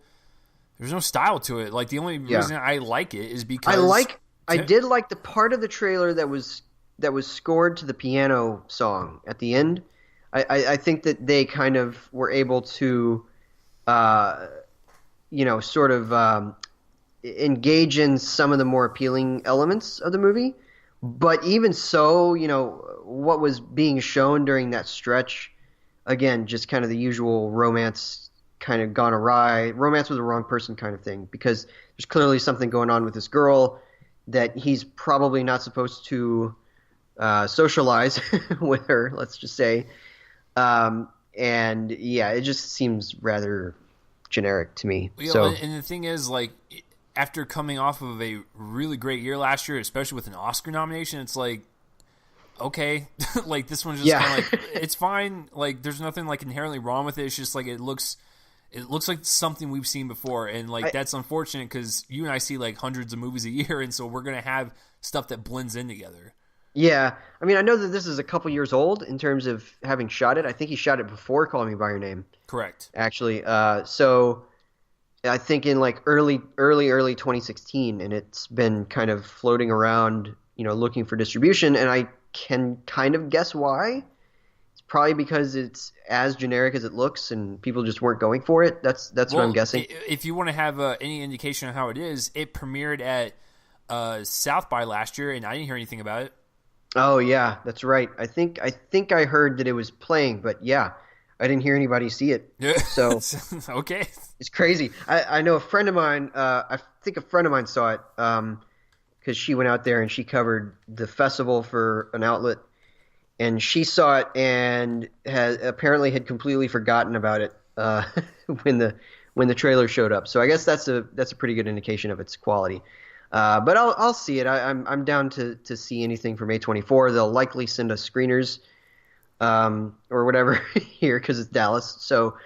style to it. Like, the only reason I like it is because I did like the part of the trailer that was scored to the piano song at the end. I think that they kind of were able to, sort of engage in some of the more appealing elements of the movie. But even so, what was being shown during that stretch, again, just kind of the usual romance kind of gone awry, romance with the wrong person kind of thing, because there's clearly something going on with this girl that he's probably not supposed to socialize with her, let's just say. And yeah, it just seems rather generic to me. And the thing is, like, after coming off of a really great year last year, especially with an Oscar nomination, it's like, okay, like, this one's just kind of like, it's fine. Like, there's nothing like inherently wrong with it. It's just like, it looks like something we've seen before. And like, that's unfortunate because you and I see like hundreds of movies a year. And so we're going to have stuff that blends in together. Yeah. I mean, I know that this is a couple years old in terms of having shot it. I think he shot it before Call Me By Your Name. Correct. Actually. So I think in like early 2016, and it's been kind of floating around, looking for distribution, and I can kind of guess why. It's probably because it's as generic as it looks, and people just weren't going for it. That's what I'm guessing. If you want to have any indication of how it is, it premiered at South by last year, and I didn't hear anything about it. Oh yeah, that's right. I think I heard that it was playing, but yeah, I didn't hear anybody see it. So okay, it's crazy. I know a friend of mine. I think a friend of mine saw it because she went out there and she covered the festival for an outlet, and she saw it and had completely forgotten about it when the trailer showed up. So I guess that's a pretty good indication of its quality. But I'll see it. I'm down to see anything from A24. They'll likely send us screeners or whatever here because it's Dallas. So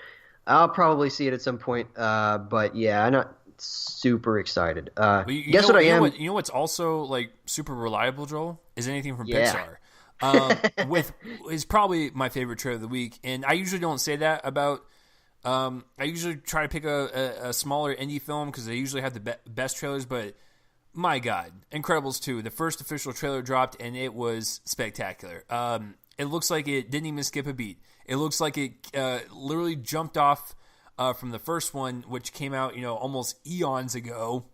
I'll probably see it at some point. But yeah, I'm not super excited. Guess what I am? You know what's also like super reliable, Joel, is anything from Pixar. Is probably my favorite trailer of the week, and I usually don't say that about. I usually try to pick a smaller indie film because they usually have the best trailers, but. My God, Incredibles 2, the first official trailer dropped, and it was spectacular. It looks like it didn't even skip a beat. It looks like it literally jumped off from the first one, which came out, almost eons ago.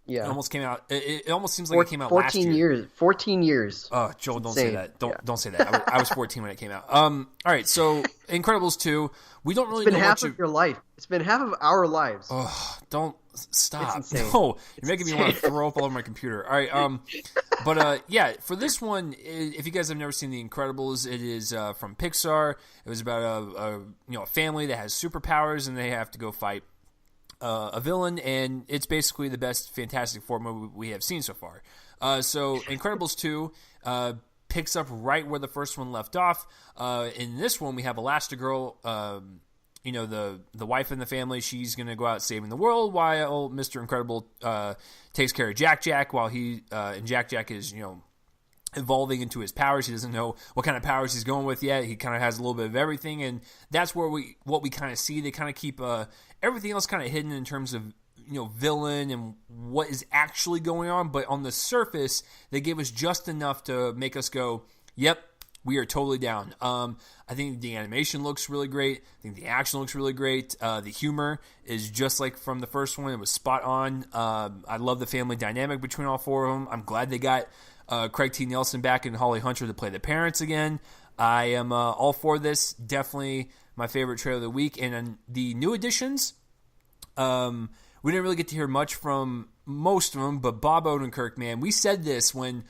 Yeah, it almost came out. It almost seems like it came out last year. 14 years. Oh, Joel, don't say that. Don't say that. I was 14 when it came out. All right, so Incredibles 2. We don't really know half of your life. It's been half of our lives. Oh, don't stop. No, you're making me want to throw up all over my computer. All right, but yeah, for this one, if you guys have never seen The Incredibles, it is from Pixar. It was about a family that has superpowers and they have to go fight a villain, and it's basically the best Fantastic Four movie we have seen so far. So Incredibles 2 picks up right where the first one left off. In this one, we have Elastigirl, the wife in the family. She's going to go out saving the world while Mr. Incredible takes care of Jack while and Jack is, evolving into his powers. He doesn't know what kind of powers he's going with yet. He kind of has a little bit of everything, and that's where what we kind of see. They kind of keep everything else kind of hidden in terms of villain and what is actually going on, but on the surface they gave us just enough to make us go, yep, we are totally down. I think the animation looks really great. I think the action looks really great. The humor is just like from the first one. It was spot on. I love the family dynamic between all four of them. I'm glad they got Craig T. Nelson back and Holly Hunter to play the parents again. I am all for this. Definitely my favorite trailer of the week. And the new additions, we didn't really get to hear much from most of them, but Bob Odenkirk, man, we said this when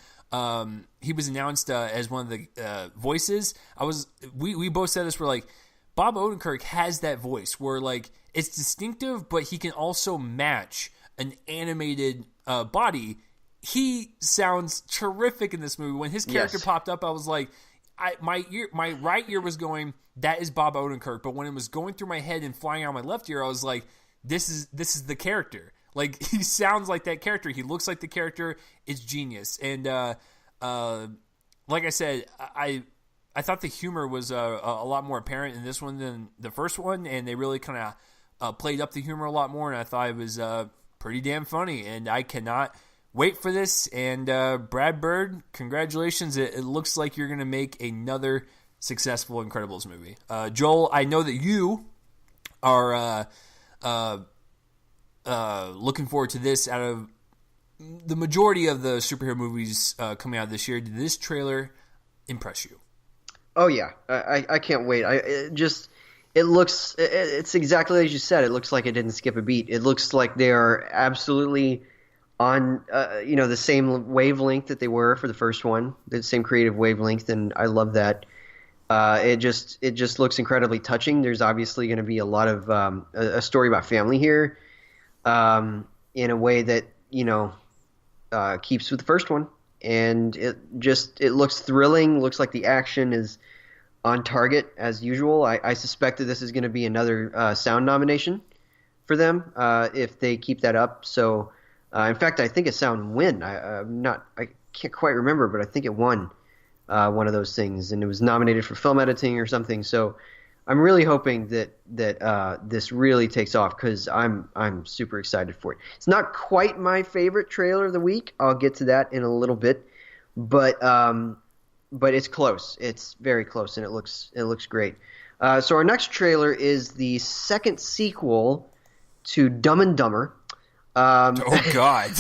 he was announced as one of the voices. We both said this. We're like, Bob Odenkirk has that voice where like it's distinctive, but he can also match an animated body. He sounds terrific in this movie. When his character popped up, I was like, my right ear was going, that is Bob Odenkirk. But when it was going through my head and flying out my left ear, I was like, this is the character. Like, he sounds like that character. He looks like the character. It's genius. And like I said, I thought the humor was a lot more apparent in this one than the first one, and they really kind of played up the humor a lot more, and I thought it was pretty damn funny. And I cannot wait for this. And Brad Bird, congratulations. It looks like you're going to make another successful Incredibles movie. Joel, I know that you are looking forward to this. Out of the majority of the superhero movies coming out this year, did this trailer impress you? Oh yeah, I can't wait. It's exactly as you said. It looks like it didn't skip a beat. It looks like they are absolutely on the same wavelength that they were for the first one, the same creative wavelength, and I love that. It just looks incredibly touching. There's obviously going to be a lot of a story about family here, in a way that keeps with the first one, and it looks thrilling. Looks like the action is on target as usual. I suspect that this is going to be another sound nomination for them if they keep that up. So, in fact, I think a sound win. I can't quite remember, but I think it won one of those things, and it was nominated for film editing or something. So I'm really hoping that this really takes off because I'm super excited for it. It's not quite my favorite trailer of the week. I'll get to that in a little bit, but but it's close. It's very close, and it looks great. So our next trailer is the second sequel to Dumb and Dumber. Oh God!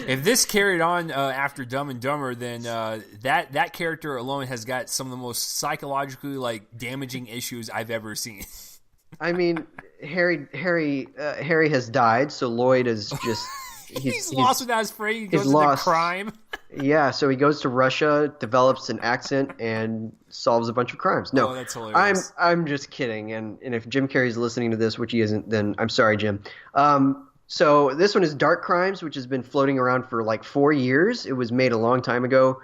If this carried on after Dumb and Dumber, then that character alone has got some of the most psychologically damaging issues I've ever seen. I mean, Harry has died, so Lloyd is just he's lost without his friend. He goes into crime. Yeah, so he goes to Russia, develops an accent, and solves a bunch of crimes. No, that's hilarious. I'm just kidding. And if Jim Carrey's listening to this, which he isn't, then I'm sorry, Jim. So this one is Dark Crimes, which has been floating around for 4 years. It was made a long time ago,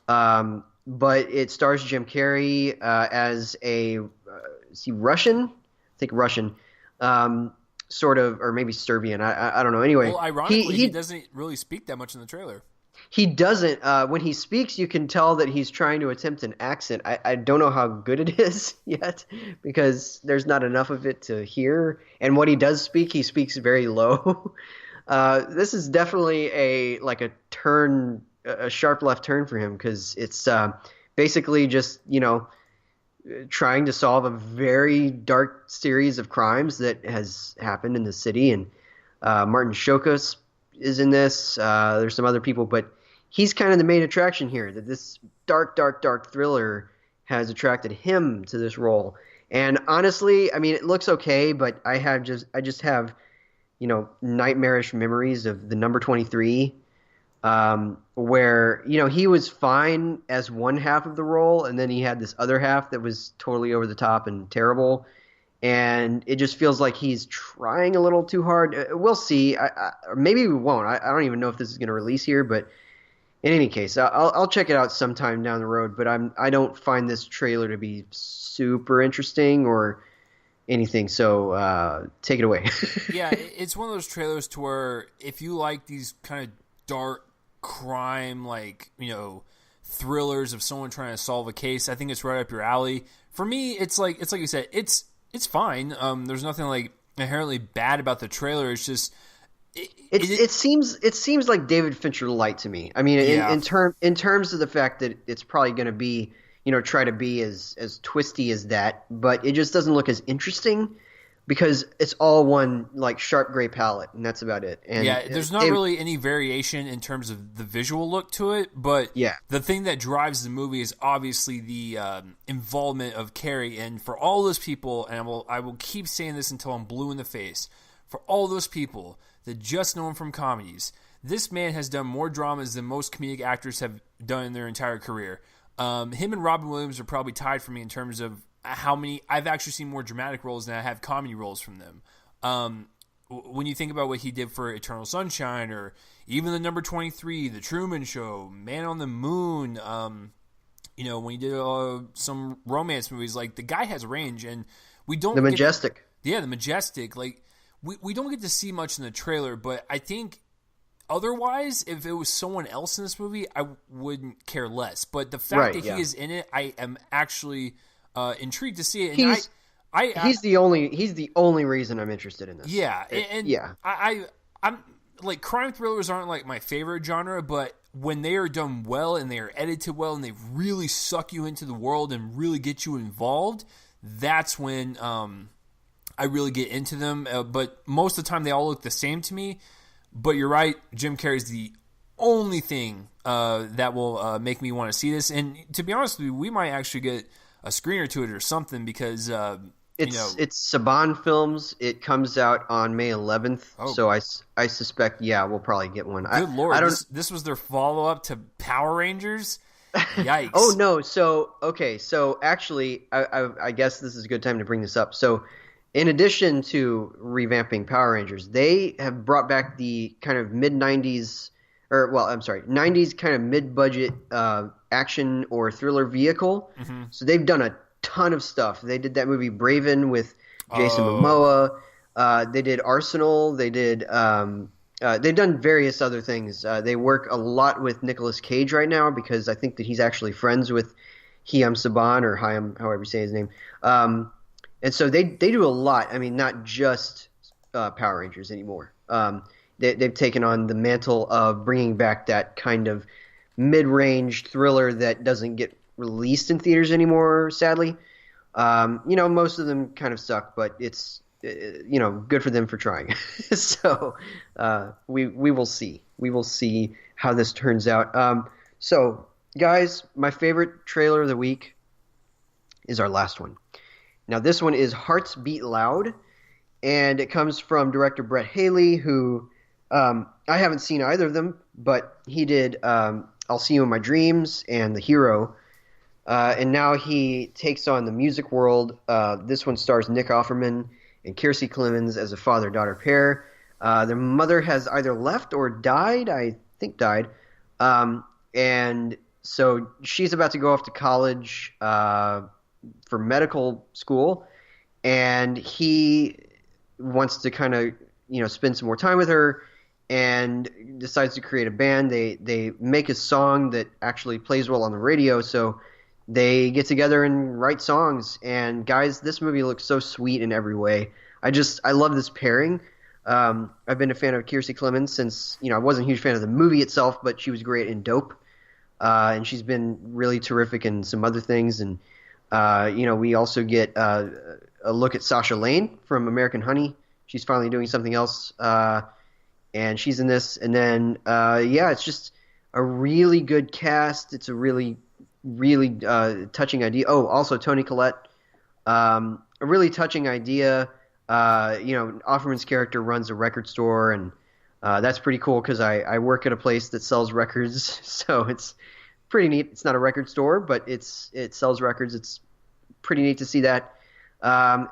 but it stars Jim Carrey as a is he Russian? I think Russian, sort of, or maybe Serbian. I don't know. Anyway, well, ironically, he doesn't really speak that much in the trailer. He doesn't. When he speaks, you can tell that he's trying to attempt an accent. I don't know how good it is yet because there's not enough of it to hear. And what he does speak, he speaks very low. This is definitely a sharp left turn for him because it's basically just trying to solve a very dark series of crimes that has happened in the city. And Martin Shkreli is in this. There's some other people, but he's kind of the main attraction here, that this dark thriller has attracted him to this role. And honestly, I mean, it looks okay, but I just have, nightmarish memories of the number 23, where, he was fine as one half of the role, and then he had this other half that was totally over the top and terrible. And it just feels like he's trying a little too hard. We'll see. Maybe we won't. I don't even know if this is going to release here, but in any case, I'll check it out sometime down the road. But I don't find this trailer to be super interesting or anything. So take it away. Yeah, it's one of those trailers to where if you like these kind of dark crime, thrillers of someone trying to solve a case, I think it's right up your alley. For me, it's like you said, it's fine. There's nothing inherently bad about the trailer. It's just it seems like David Fincher light to me. I mean, yeah. in terms of the fact that it's probably going to be try to be as twisty as that, but it just doesn't look as interesting because it's all one sharp gray palette, and that's about it. And yeah, there's not really any variation in terms of the visual look to it, but yeah, the thing that drives the movie is obviously the involvement of Carrey. And for all those people, and I will keep saying this until I'm blue in the face, for all those people that just know him from comedies, this man has done more dramas than most comedic actors have done in their entire career. Him and Robin Williams are probably tied for me in terms of how many I've actually seen more dramatic roles than I have comedy roles from them. When you think about what he did for Eternal Sunshine, or even the number 23, The Truman Show, Man on the Moon, when he did some romance movies, the guy has range, and we don't. The Majestic. The Majestic. We don't get to see much in the trailer, but I think otherwise, if it was someone else in this movie, I wouldn't care less. But the fact that he is in it, I am actually intrigued to see it. And he's the only reason I'm interested in this. Yeah, I'm crime thrillers aren't my favorite genre, but when they are done well and they are edited well and they really suck you into the world and really get you involved, that's when I really get into them. But most of the time, they all look the same to me. But you're right, Jim Carrey's the only thing that will make me want to see this. And to be honest with you, we might actually get a screener to it or something because it's Saban Films. It comes out on May 11th, so I suspect we'll probably get one. Good Lord, this was their follow up to Power Rangers. Yikes! Oh no, so actually, I guess this is a good time to bring this up. So, in addition to revamping Power Rangers, they have brought back the kind of mid-90s, 90s kind of mid-budget action or thriller vehicle. Mm-hmm. So they've done a ton of stuff. They did that movie Braven with Jason Momoa. They did Arsenal. They did. They've done various other things. They work a lot with Nicolas Cage right now because I think that he's actually friends with Hyam Saban or Hyam, however you say his name. And so they do a lot. I mean, not just Power Rangers anymore. They've taken on the mantle of bringing back that kind of mid-range thriller that doesn't get released in theaters anymore, sadly. Most of them kind of suck, but it's good for them for trying. So we will see. We will see how this turns out. So, guys, my favorite trailer of the week is our last one. Now, this one is Hearts Beat Loud, and it comes from director Brett Haley, who I haven't seen either of them, but he did I'll See You in My Dreams and The Hero. And now he takes on the music world. This one stars Nick Offerman and Kiersey Clemons as a father-daughter pair. Their mother has either left or died. I think died. And so she's about to go off to college for medical school. And he wants to kind of, spend some more time with her and decides to create a band. They make a song that actually plays well on the radio, so they get together and write songs. And guys, this movie looks so sweet in every way. I love this pairing. I've been a fan of Kiersey Clemons since, I wasn't a huge fan of the movie itself, but she was great in Dope. And she's been really terrific in some other things. And, we also get a look at Sasha Lane from American Honey. She's finally doing something else. And she's in this. And then, it's just a really good cast. It's a really touching idea. Oh, also Toni Collette. A really touching idea. Offerman's character runs a record store, and that's pretty cool because I work at a place that sells records, so it's pretty neat. It's not a record store, but it sells records. It's pretty neat to see that. I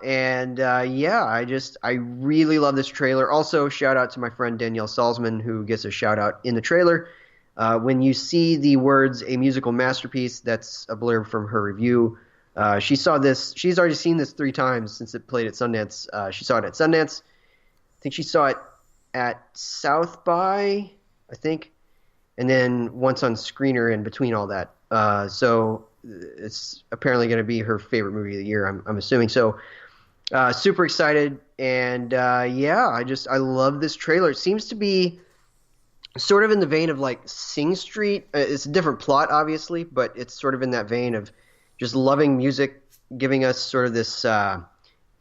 really love this trailer. Also, shout out to my friend Danielle Salzman, who gets a shout out in the trailer. When you see the words "a musical masterpiece," that's a blurb from her review. She saw this. She's already seen this 3 times since it played at Sundance. She saw it at Sundance. I think she saw it at South by, I think, and then once on Screener in between all that. So it's apparently going to be her favorite movie of the year, I'm assuming. So super excited. And I love this trailer. It seems to be sort of in the vein of like Sing Street. It's a different plot, obviously, but it's sort of in that vein of just loving music, giving us sort of this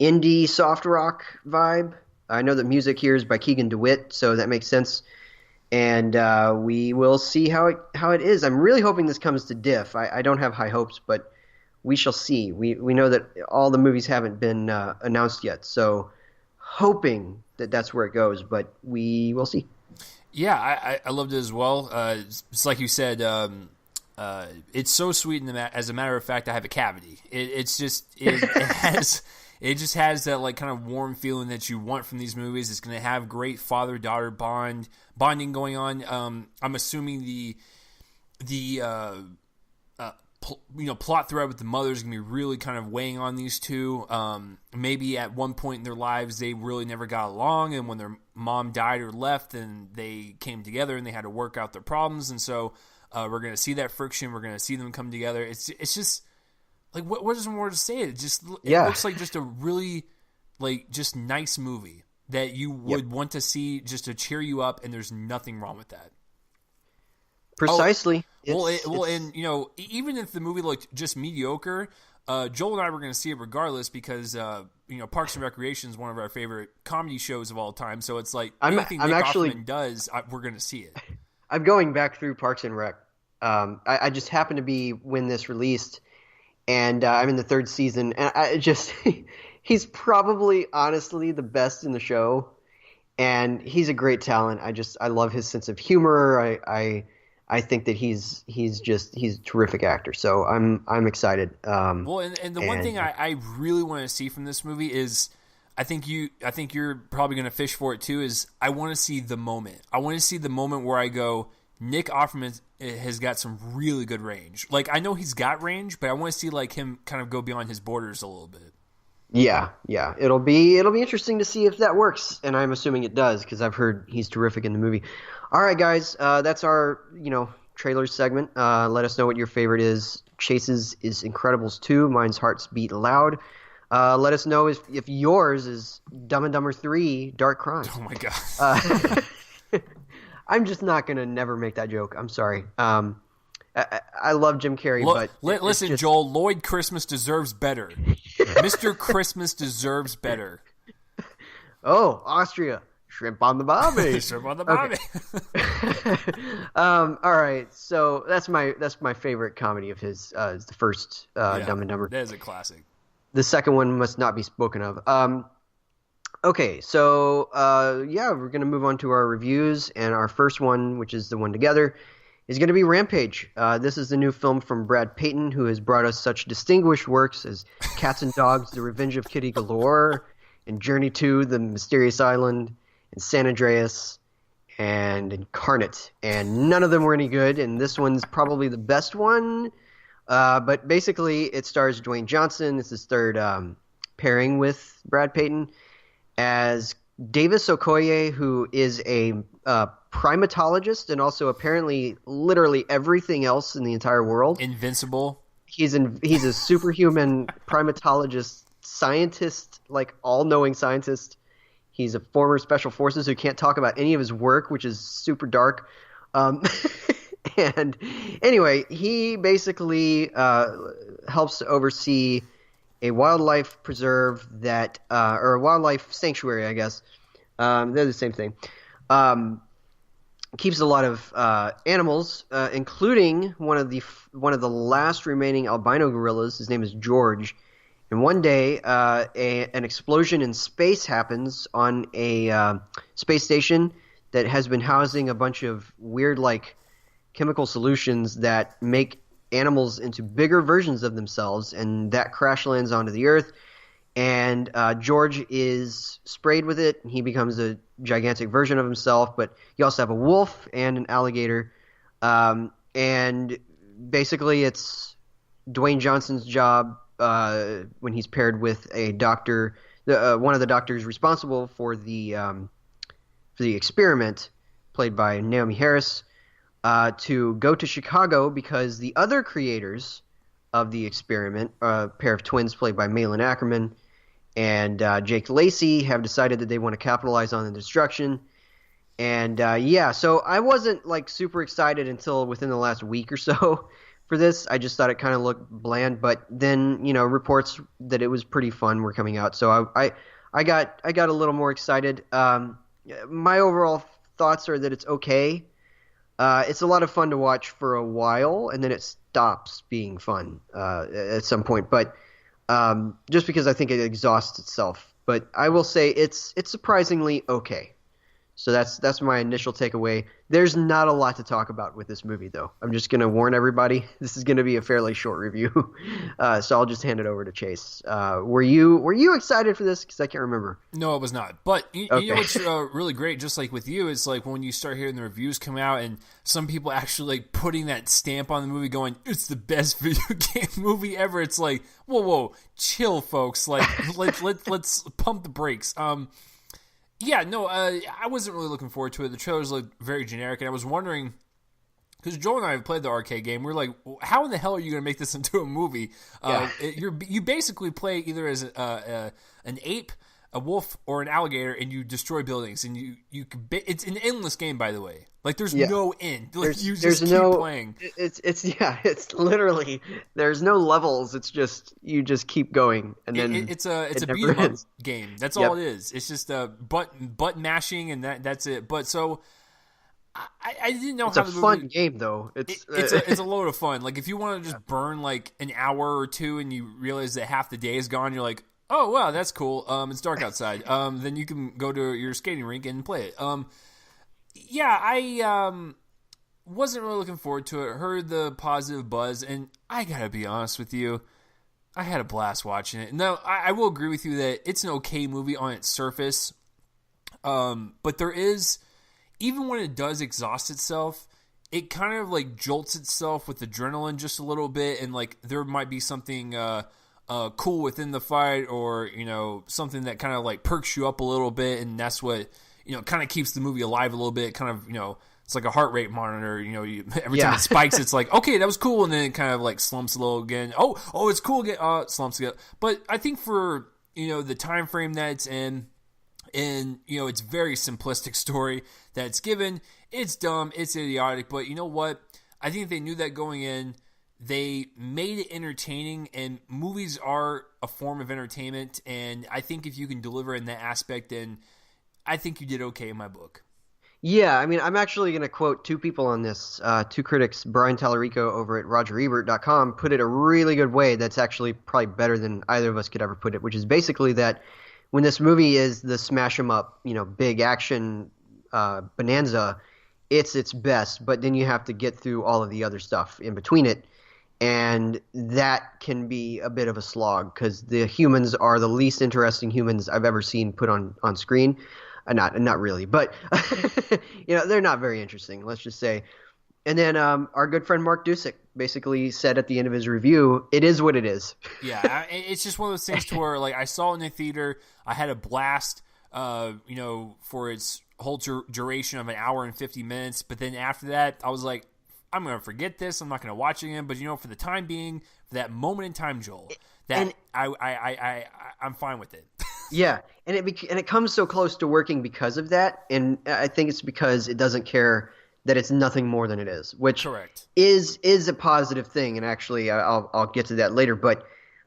indie soft rock vibe. I know that music here is by Keegan DeWitt, so that makes sense. And we will see how it is. I'm really hoping this comes to Diff. I don't have high hopes, but we shall see. We know that all the movies haven't been announced yet, so hoping that that's where it goes, but we will see. Yeah, I loved it as well. It's like you said, it's so sweet. As a matter of fact, I have a cavity. It just has that like kind of warm feeling that you want from these movies. It's going to have great father-daughter bonding going on. I'm assuming the plot thread with the mother is going to be really kind of weighing on these two. Maybe at one point in their lives they really never got along, and when their mom died or left, and they came together and they had to work out their problems, and so we're going to see that friction. We're going to see them come together. It's just like what is there more to say? It looks like just a really just nice movie that you would want to see just to cheer you up, and there's nothing wrong with that. Precisely. And even if the movie looked just mediocre, Joel and I were going to see it regardless because Parks and Recreation is one of our favorite comedy shows of all time. So it's like anything Nick Offerman does, we're going to see it. I'm going back through Parks and Rec. I just happened to be when this released, and I'm in the 3rd season, and he's probably honestly the best in the show, and he's a great talent. I love his sense of humor. I think that he's a terrific actor. So I'm excited. And the one thing I really want to see from this movie is, I think you're probably going to fish for it too, is I want to see the moment. I want to see the moment where I go, Nick Offerman has got some really good range. Like, I know he's got range, but I want to see like him kind of go beyond his borders a little bit. Yeah. It'll be interesting to see if that works, and I'm assuming it does because I've heard he's terrific in the movie. All right, guys, that's our trailers segment. Let us know what your favorite is. Chase's is Incredibles 2. Mine's Hearts Beat Loud. Let us know if yours is Dumb and Dumber 3, Dark Crime. Oh my god. I'm just not gonna never make that joke. I'm sorry. I love Jim Carrey, but listen, just... Joel, Lloyd Christmas deserves better. Mr. Christmas deserves better. Oh, Austria. Shrimp on the barbie. Shrimp on the barbie. Okay. All right. So that's my favorite comedy of his. Is the first Dumb and Dumber. That is a classic. The second one must not be spoken of. Okay. So we're gonna move on to our reviews, and our first one, which is the one together, is going to be Rampage. This is the new film from Brad Peyton, who has brought us such distinguished works as Cats and Dogs: The Revenge of Kitty Galore, and Journey to the Mysterious Island, and San Andreas, and Incarnate. And none of them were any good, and this one's probably the best one. But basically, it stars Dwayne Johnson. It's his third pairing with Brad Peyton as Davis Okoye, who is a primatologist and also apparently literally everything else in the entire world. Invincible. He's a superhuman primatologist scientist, like all-knowing scientist. He's a former special forces who can't talk about any of his work, which is super dark. And anyway, he basically helps oversee a wildlife preserve that, or a wildlife sanctuary, I guess. They're the same thing. Keeps a lot of animals, including one of the last remaining albino gorillas. His name is George. And one day, an explosion in space happens on a space station that has been housing a bunch of weird, like, chemical solutions that make animals into bigger versions of themselves, and that crash lands onto the Earth. And George is sprayed with it, and he becomes a gigantic version of himself. But you also have a wolf and an alligator. And basically, it's Dwayne Johnson's job when he's paired with a doctor, one of the doctors responsible for the experiment, played by Naomi Harris, to go to Chicago because the other creators of the experiment, a pair of twins played by Malin Ackerman and Jake Lacey, have decided that they want to capitalize on the destruction. And so I wasn't like super excited until within the last week or so for this. I just thought it kind of looked bland, but then reports that it was pretty fun were coming out, so I got a little more excited. My overall thoughts are that it's okay. It's a lot of fun to watch for a while, and then it stops being fun at some point. But just because I think it exhausts itself. But I will say it's surprisingly okay. So that's my initial takeaway. There's not a lot to talk about with this movie, though. I'm just going to warn everybody. This is going to be a fairly short review. So I'll just hand it over to Chase. Were you excited for this? Because I can't remember. No, I was not. But you know what's really great, just like with you, is like when you start hearing the reviews come out and some people actually like putting that stamp on the movie going, it's the best video game movie ever. It's like, whoa, chill, folks. Like, let's pump the brakes. Yeah, no, I wasn't really looking forward to it. The trailers looked very generic, and I was wondering, because Joel and I have played the arcade game, we're like, how in the hell are you going to make this into a movie? Yeah. You basically play either as an ape, a wolf, or an alligator, and you destroy buildings, and it's an endless game, by the way. Like, there's no end. Like, you just keep playing. It's literally, there's no levels. It's just, you just keep going. And then it's a beat 'em up game. That's all it is. It's just button mashing, and that's it. But so, I didn't know it's how a the movie... fun game, though. It's a load of fun. Like, if you want to just burn, like, an hour or two, and you realize that half the day is gone, you're like, oh, wow, that's cool. It's dark outside. Then you can go to your skating rink and play it. I wasn't really looking forward to it. Heard the positive buzz, and I gotta be honest with you, I had a blast watching it. Now, I will agree with you that it's an okay movie on its surface, but there is, even when it does exhaust itself, it kind of like jolts itself with adrenaline just a little bit, and like there might be something cool within the fight, or something that kind of like perks you up a little bit, and that's what kind of keeps the movie alive a little bit. Kind of it's like a heart rate monitor. Every time it spikes, it's like, okay, that was cool, and then it kind of like slumps a little again. Oh, it's cool again. Slumps again. But I think for the time frame that it's in, and it's very simplistic story that's given. It's dumb. It's idiotic. But you know what? I think if they knew that going in, they made it entertaining, and movies are a form of entertainment, and I think if you can deliver in that aspect, then I think you did okay in my book. Yeah, I mean, I'm actually going to quote two people on this, two critics. Brian Tallarico over at RogerEbert.com put it a really good way that's actually probably better than either of us could ever put it, which is basically that when this movie is the smash 'em up, big action bonanza, it's its best, but then you have to get through all of the other stuff in between it, and that can be a bit of a slog because the humans are the least interesting humans I've ever seen put on screen. Not really, but they're not very interesting, let's just say. And then our good friend Mark Dusick basically said at the end of his review, "It is what it is." Yeah, it's just one of those things to where, like, I saw it in the theater, I had a blast, for its whole duration of an hour and 50 minutes. But then after that, I was like, I'm going to forget this. I'm not going to watch it again. But, for the time being, for that moment in time, Joel, I'm fine with it. Yeah, and it comes so close to working because of that, and I think it's because it doesn't care that it's nothing more than it is, which Correct. is a positive thing. And actually, I'll get to that later. But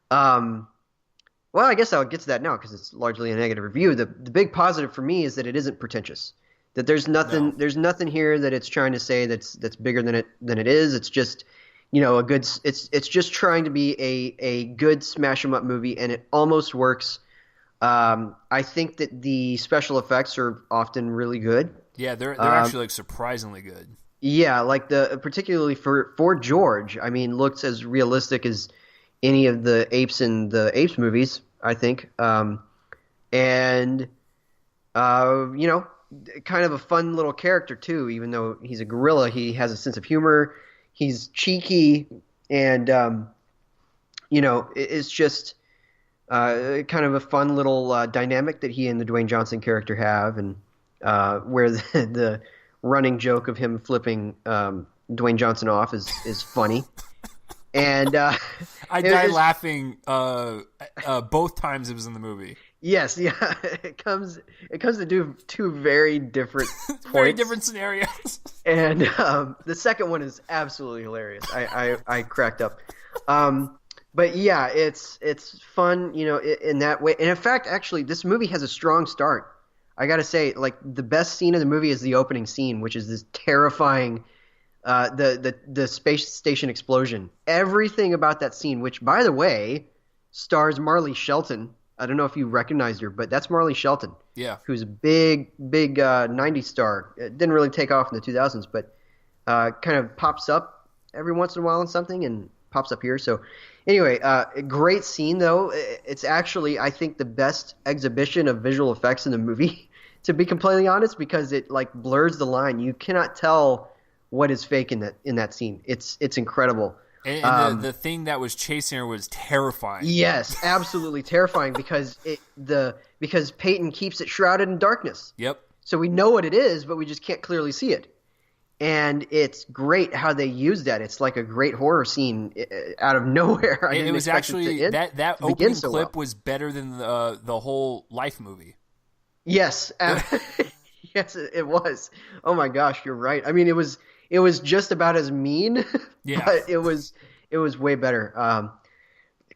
well, I guess I'll get to that now because it's largely a negative review. The big positive for me is that it isn't pretentious. That there's nothing here that it's trying to say that's bigger than it is. It's just a good. It's just trying to be a good smash 'em up movie, and it almost works. I think that the special effects are often really good. Yeah, they're actually like surprisingly good. Yeah, like particularly for George. I mean, looks as realistic as any of the apes in the Apes movies, I think. And kind of a fun little character too. Even though he's a gorilla, he has a sense of humor. He's cheeky, and it's just. Kind of a fun little dynamic that he and the Dwayne Johnson character have, and where the running joke of him flipping Dwayne Johnson off is funny. And I died laughing both times it was in the movie. Yes, yeah, it comes to two very different points. Very different scenarios. And the second one is absolutely hilarious. I cracked up. But yeah, it's fun, in that way. And in fact, actually, this movie has a strong start. I gotta say, like, the best scene of the movie is the opening scene, which is this terrifying, the space station explosion. Everything about that scene, which, by the way, stars Marley Shelton. I don't know if you recognized her, but that's Marley Shelton. Yeah. Who's a big 90s star. It didn't really take off in the 2000s, but kind of pops up every once in a while in something and pops up here. So anyway, a great scene, though. It's actually, I think, the best exhibition of visual effects in the movie, to be completely honest, because it like blurs the line. You cannot tell what is fake in that scene. It's incredible. And the thing that was chasing her was terrifying. Yes, absolutely terrifying because Peyton keeps it shrouded in darkness. Yep. So we know what it is, but we just can't clearly see it. And it's great how they use that. It's like a great horror scene out of nowhere. It was actually that opening clip was better than the whole Life movie. Yes, yes, it was. Oh my gosh, you're right. I mean, it was just about as mean, yeah. But it was way better.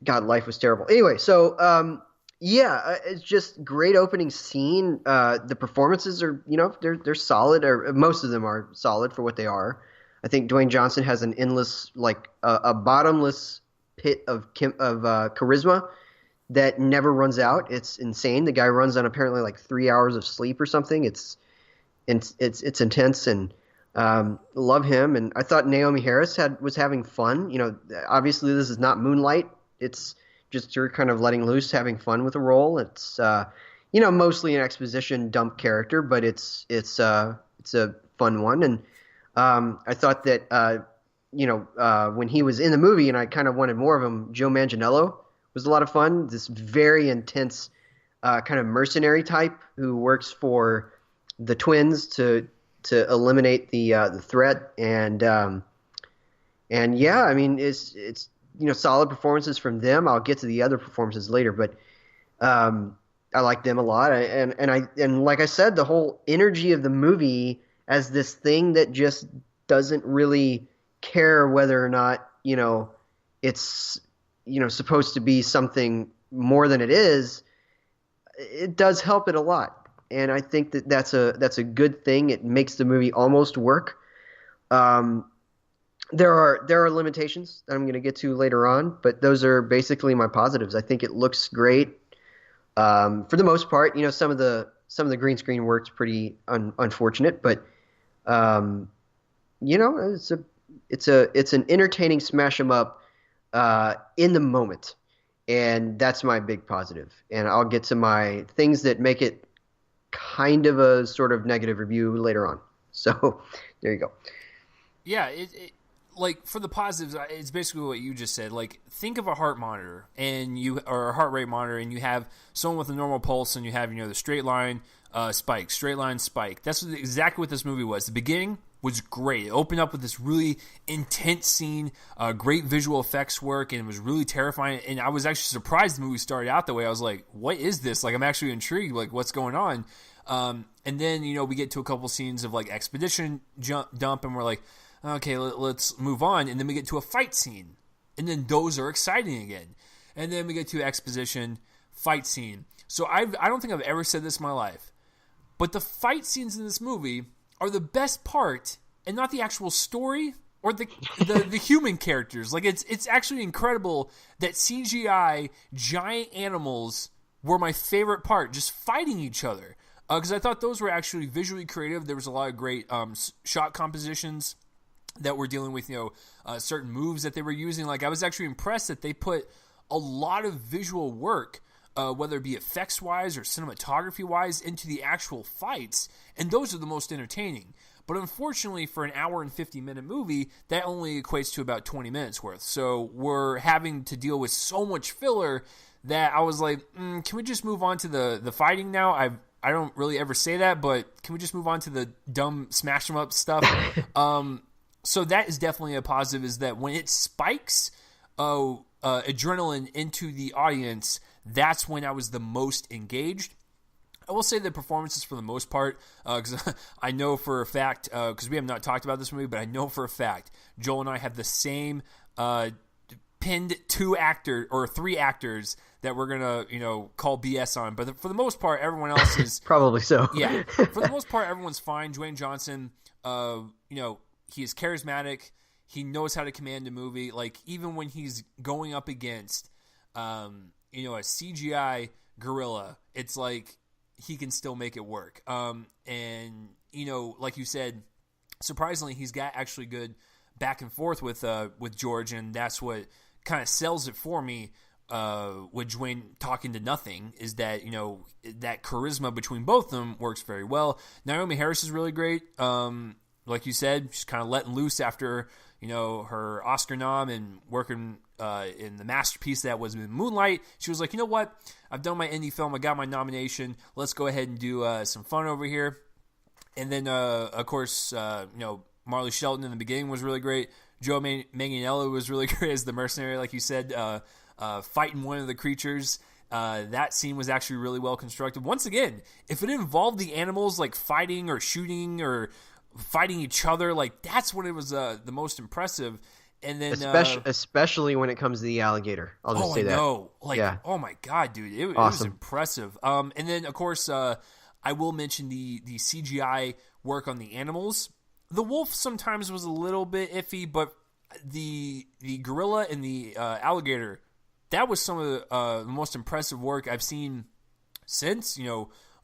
God, Life was terrible. Anyway, so it's just great opening scene. The performances are, they're solid, or most of them are solid for what they are. I think Dwayne Johnson has an endless, like a bottomless pit of charisma that never runs out. It's insane. The guy runs on apparently like 3 hours of sleep or something. It's intense, and love him. And I thought Naomi Harris was having fun. Obviously this is not Moonlight. It's just her kind of letting loose, having fun with the role. It's mostly an exposition dump character, but it's a fun one. And I thought that when he was in the movie, and I kind of wanted more of him, Joe Manganiello was a lot of fun. This very intense kind of mercenary type who works for the twins to eliminate the threat. And yeah, I mean, it's solid performances from them. I'll get to the other performances later, but I like them a lot. And like I said, the whole energy of the movie as this thing that just doesn't really care whether or not, it's, supposed to be something more than it is, it does help it a lot. And I think that's a good thing. It makes the movie almost work. There are limitations that I'm going to get to later on, but those are basically my positives. I think it looks great. For the most part, some of the green screen work's pretty unfortunate, but it's an entertaining smash 'em up in the moment, and that's my big positive. And I'll get to my things that make it kind of a sort of negative review later on. So there you go. Yeah, like for the positives, it's basically what you just said. Like, think of a heart monitor or a heart rate monitor, and you have someone with a normal pulse, and you have the straight line spike, straight line spike. That's exactly what this movie was. The beginning was great. It opened up with this really intense scene, great visual effects work, and it was really terrifying. And I was actually surprised the movie started out that way. I was like, "What is this?" Like, I'm actually intrigued. Like, what's going on? And then we get to a couple scenes of like expedition dump, and we're like, okay, let's move on. And then we get to a fight scene. And then those are exciting again. And then we get to exposition, fight scene. So I don't think I've ever said this in my life, but the fight scenes in this movie are the best part, and not the actual story or the human characters. Like, it's actually incredible that CGI giant animals were my favorite part, just fighting each other. Because I thought those were actually visually creative. There was a lot of great shot compositions that were dealing with, certain moves that they were using. Like, I was actually impressed that they put a lot of visual work, whether it be effects-wise or cinematography-wise, into the actual fights, and those are the most entertaining. But unfortunately, for an hour and 50-minute movie, that only equates to about 20 minutes worth. So we're having to deal with so much filler that I was like, can we just move on to the fighting now? I don't really ever say that, but can we just move on to the dumb smash 'em up stuff? So that is definitely a positive, is that when it spikes adrenaline into the audience, that's when I was the most engaged. I will say the performances for the most part, because I know for a fact, because we have not talked about this movie, but I know for a fact, Joel and I have the same pinned 3 actors that we're gonna call BS on. But for the most part, everyone else is probably so. Yeah, for the most part, everyone's fine. Dwayne Johnson, he is charismatic. He knows how to command a movie. Like, even when he's going up against, a CGI gorilla, it's like he can still make it work. And like you said, surprisingly, he's got actually good back and forth with George, and that's what kind of sells it for me. With Dwayne talking to nothing, is that that charisma between both of them works very well. Naomi Harris is really great. Like you said, she's kind of letting loose after her Oscar nom and working in the masterpiece that was Moonlight. She was like, you know what? I've done my indie film. I got my nomination. Let's go ahead and do some fun over here. And then, of course, Marley Shelton in the beginning was really great. Joe Manganiello was really great as the mercenary, like you said, fighting one of the creatures. That scene was actually really well constructed. Once again, if it involved the animals like fighting or shooting or fighting each other, like, that's when it was the most impressive. And then especially when it comes to the alligator, I'll just say that. Oh, I know. Like, yeah. Oh my god, dude, it was impressive. And then of course I will mention the CGI work on the animals. The wolf sometimes was a little bit iffy, but the gorilla and the alligator, that was some of the most impressive work I've seen since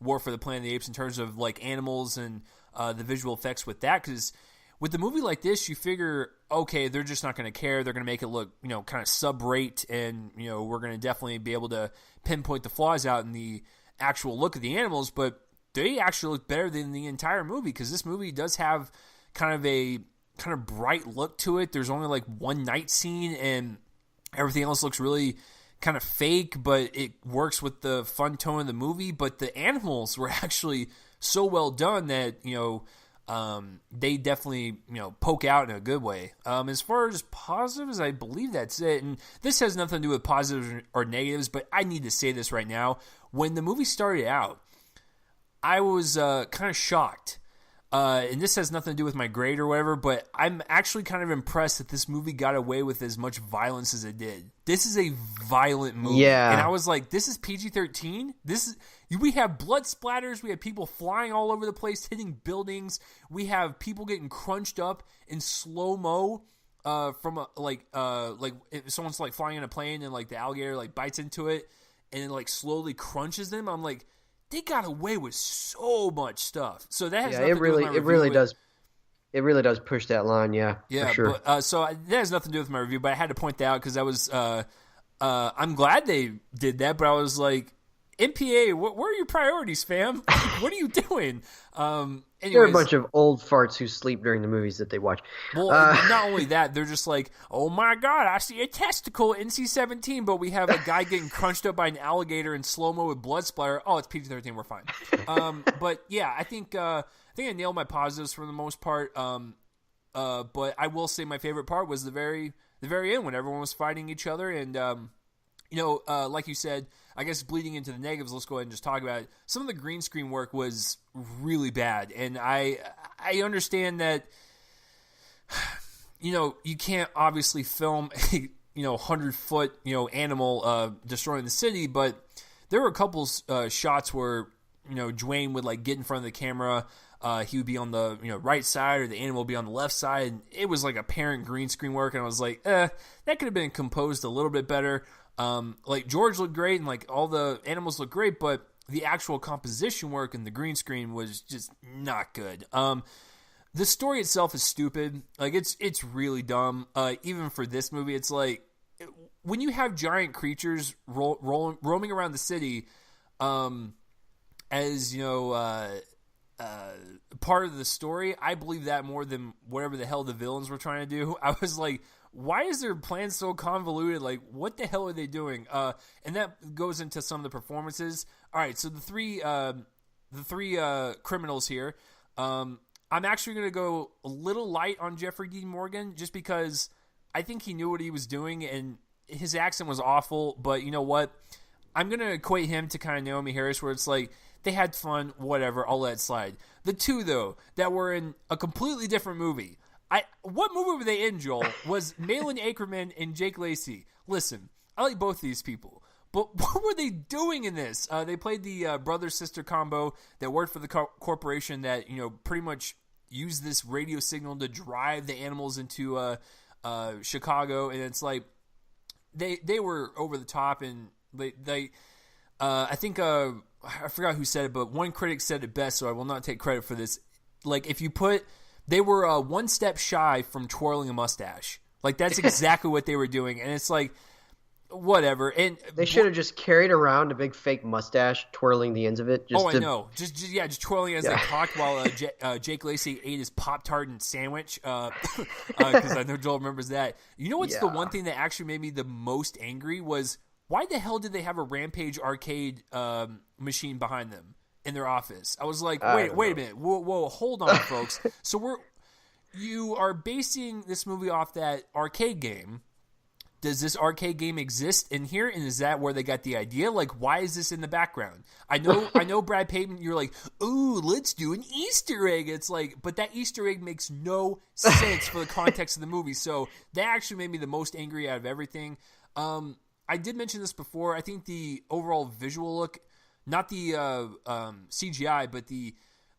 War for the Planet of the Apes, in terms of like animals and the visual effects with that. Because with the movie like this, you figure, okay, they're just not going to care. They're going to make it look, kind of sub-rate, and, we're going to definitely be able to pinpoint the flaws out in the actual look of the animals, but they actually look better than the entire movie, because this movie does have kind of bright look to it. There's only like one night scene, and everything else looks really kind of fake, but it works with the fun tone of the movie. But the animals were actually so well done that, they definitely, poke out in a good way. As far as positives, I believe that's it. And this has nothing to do with positives or negatives, but I need to say this right now. When the movie started out, I was kind of shocked and this has nothing to do with my grade or whatever, but I'm actually kind of impressed that this movie got away with as much violence as it did. This is a violent movie. Yeah. And I was like, this is PG-13? We have blood splatters, we have people flying all over the place, hitting buildings, we have people getting crunched up in slow-mo from like if someone's like flying in a plane and like the alligator like bites into it and it like slowly crunches them. I'm like, they got away with so much stuff. So that has nothing to do with my review. It really does push that line, yeah, for sure. But, that has nothing to do with my review, but I had to point that out because I was I'm glad they did that, but I was like, MPA, where are your priorities, fam? What are you doing? They're a bunch of old farts who sleep during the movies that they watch. Well, not only that, they're just like, oh my god, I see a testicle, NC-17, but we have a guy getting crunched up by an alligator in slow-mo with blood splatter. Oh, it's PG-13, we're fine. But yeah, I think I nailed my positives for the most part. But I will say my favorite part was the very end when everyone was fighting each other and like you said, I guess bleeding into the negatives, let's go ahead and just talk about it. Some of the green screen work was really bad, and I understand that, you can't obviously film a 100-foot animal destroying the city, but there were a couple shots where Dwayne would like get in front of the camera. He would be on the right side, or the animal would be on the left side, and it was like apparent green screen work, and I was like, that could have been composed a little bit better. Like George looked great and like all the animals looked great, but the actual composition work and the green screen was just not good. The story itself is stupid. Like it's really dumb. Even for this movie, it's like when you have giant creatures roaming around the city, as part of the story, I believe that more than whatever the hell the villains were trying to do. I was like, why is their plan so convoluted? Like, what the hell are they doing? And that goes into some of the performances. All right, so the three criminals here. I'm actually going to go a little light on Jeffrey Dean Morgan just because I think he knew what he was doing and his accent was awful. But you know what? I'm going to equate him to kind of Naomi Harris, where it's like they had fun, whatever. I'll let it slide. The two though that were in a completely different movie. What movie were they in, Joel? Was Malin Ackerman and Jake Lacy. Listen, I like both these people, but what were they doing in this? They played the brother-sister combo that worked for the corporation that, pretty much used this radio signal to drive the animals into Chicago, and it's like they were over the top, and they I think I forgot who said it, but one critic said it best, so I will not take credit for this. Like, if you put... They were one step shy from twirling a mustache. Like, that's exactly what they were doing. And it's like, whatever. And they should have just carried around a big fake mustache, twirling the ends of it. I know. Just twirling as they talked while Jake Lacy ate his Pop-Tart and sandwich. Because I know Joel remembers that. You know what's the one thing that actually made me the most angry was, why the hell did they have a Rampage arcade machine behind them in their office? I was like, wait a minute. Whoa, hold on, folks. So you are basing this movie off that arcade game. Does this arcade game exist in here? And is that where they got the idea? Like, why is this in the background? I know Brad Payton, you're like, ooh, let's do an Easter egg. It's like, but that Easter egg makes no sense for the context of the movie. So that actually made me the most angry out of everything. I did mention this before. I think the overall visual look, not the CGI, but the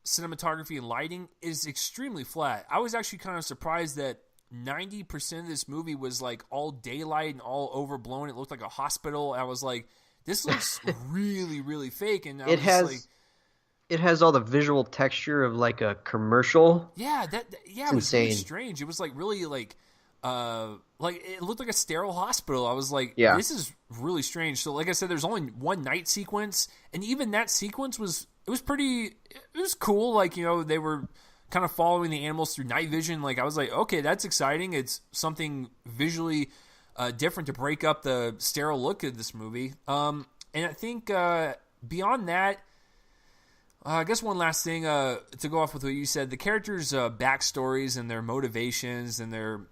cinematography and lighting is extremely flat. I was actually kind of surprised that 90% of this movie was like all daylight and all overblown. It looked like a hospital. I was like, this looks really, really fake. And it has all the visual texture of like a commercial. Yeah, it was really strange. It was like really like it looked like a sterile hospital. I was like, this is really strange. So like I said, there's only one night sequence, and even that sequence was cool. Like, they were kind of following the animals through night vision. Like, I was like, okay, that's exciting. It's something visually different to break up the sterile look of this movie. And I think beyond that, I guess one last thing to go off with what you said, the characters' backstories and their motivations and their...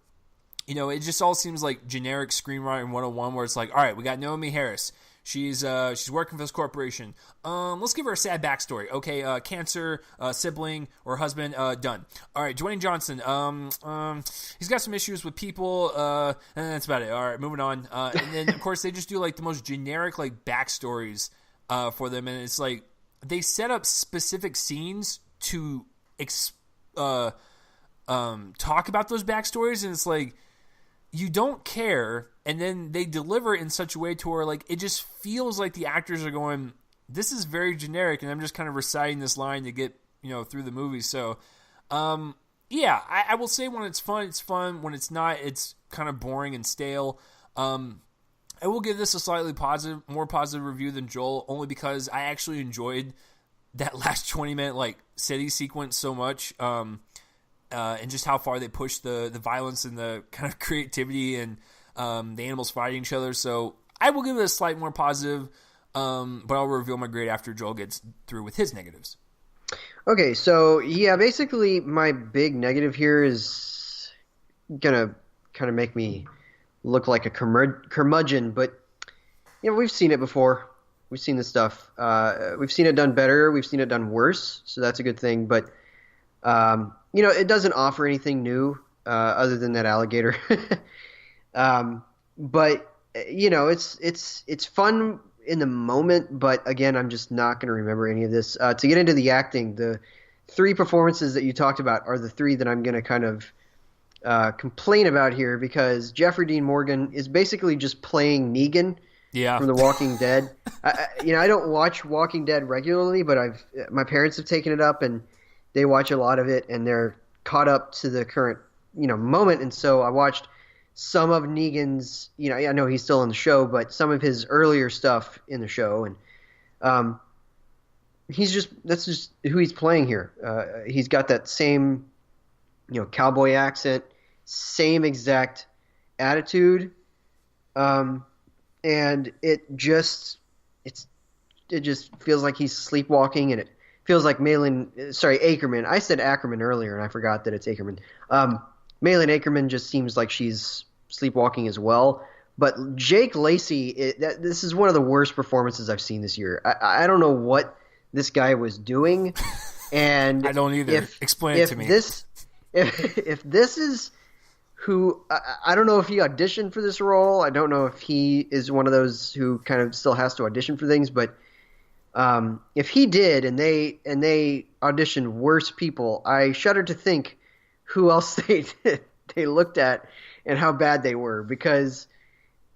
it just all seems like generic screenwriting 101, where it's like, all right, we got Naomi Harris. She's working for this corporation. Let's give her a sad backstory. Okay, cancer, sibling or husband, done. All right, Dwayne Johnson. He's got some issues with people, and that's about it. All right, moving on. And then of course they just do like the most generic like backstories for them, and it's like they set up specific scenes to talk about those backstories, and it's like you don't care, and then they deliver it in such a way to where like it just feels like the actors are going, this is very generic, and I'm just kind of reciting this line to get through the movie. So yeah, I will say when it's fun, it's fun. When it's not, it's kind of boring and stale. I will give this a slightly more positive review than Joel, only because I actually enjoyed that last 20-minute like city sequence so much. And just how far they push the violence and the kind of creativity and the animals fighting each other. So I will give it a slight more positive, but I'll reveal my grade after Joel gets through with his negatives. Okay, so yeah, basically my big negative here is gonna kind of make me look like a curmudgeon, but we've seen it before. We've seen this stuff. We've seen it done better. We've seen it done worse, so that's a good thing. But it doesn't offer anything new other than that alligator. But it's fun in the moment. But again, I'm just not going to remember any of this. To get into the acting, the 3 performances that you talked about are the 3 that I'm going to kind of complain about here, because Jeffrey Dean Morgan is basically just playing Negan from The Walking Dead. I don't watch Walking Dead regularly, but my parents have taken it up and they watch a lot of it, and they're caught up to the current, moment. And so I watched some of Negan's, I know he's still in the show, but some of his earlier stuff in the show. And that's just who he's playing here. He's got that same, cowboy accent, same exact attitude. And it just feels like he's sleepwalking, and it feels like Ackerman. I said Ackerman earlier, and I forgot that it's Ackerman. Malin Ackerman just seems like she's sleepwalking as well. But Jake Lacy, this is one of the worst performances I've seen this year. I don't know what this guy was doing, and I don't either. Explain it to me. If this is who, I don't know if he auditioned for this role. I don't know if he is one of those who kind of still has to audition for things, but if he did, and they auditioned worse people, I shudder to think who else they looked at and how bad they were, because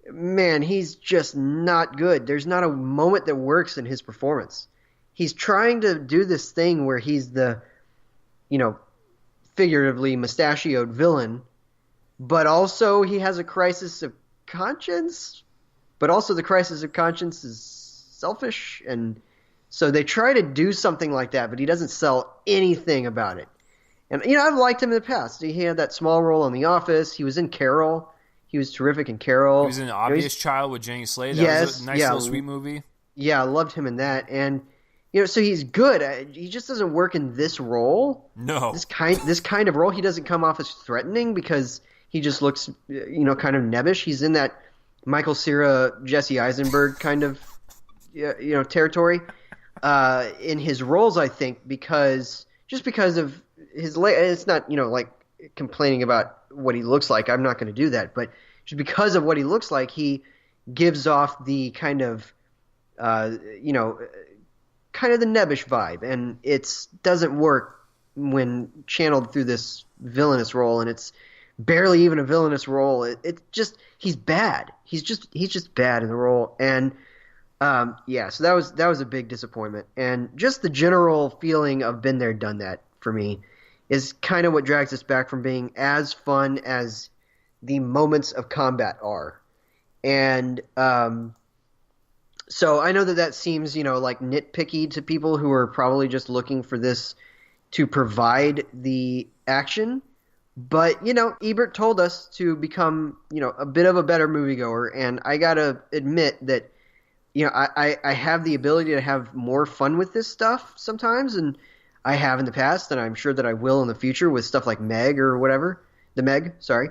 man, he's just not good. There's not a moment that works in his performance. He's trying to do this thing where he's the, figuratively mustachioed villain, but also he has a crisis of conscience, but also the crisis of conscience is selfish, and so they try to do something like that, but he doesn't sell anything about it. And I've liked him in the past. He had that small role in The Office. He was in Carol. He was terrific in Carol. He was in The Obvious Child with Jenny Slate. That was a nice little sweet movie. Yeah, I loved him in that. And so he's good. He just doesn't work in this role. No. This kind of role, he doesn't come off as threatening because he just looks kind of nebbish. He's in that Michael Cera, Jesse Eisenberg kind of territory in his roles, I think, because of his it's not like complaining about what he looks like. I'm not going to do that, but just because of what he looks like, he gives off the kind of kind of the nebbish vibe, and it doesn't work when channeled through this villainous role, and it's barely even a villainous role. It's just he's bad. He's just bad in the role, and so that was a big disappointment, and just the general feeling of been there, done that for me is kind of what drags us back from being as fun as the moments of combat are. And so I know that seems, like nitpicky to people who are probably just looking for this to provide the action. But, Ebert told us to become, a bit of a better moviegoer. And I got to admit that, I have the ability to have more fun with this stuff sometimes. And I have in the past, and I'm sure that I will in the future with stuff like Meg or whatever. The Meg, sorry.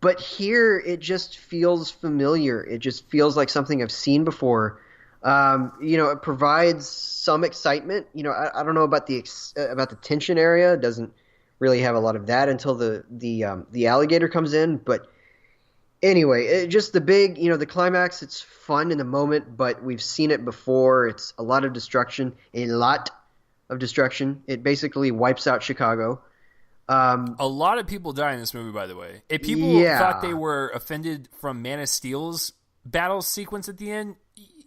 But here it just feels familiar. It just feels like something I've seen before. It provides some excitement. I don't know about about the tension area. It doesn't really have a lot of that until the alligator comes in. But anyway, just the climax. It's fun in the moment, but we've seen it before. It's a lot of destruction, a lot of destruction. It basically wipes out Chicago. A lot of people die in this movie, by the way. If people thought they were offended from Man of Steel's battle sequence at the end,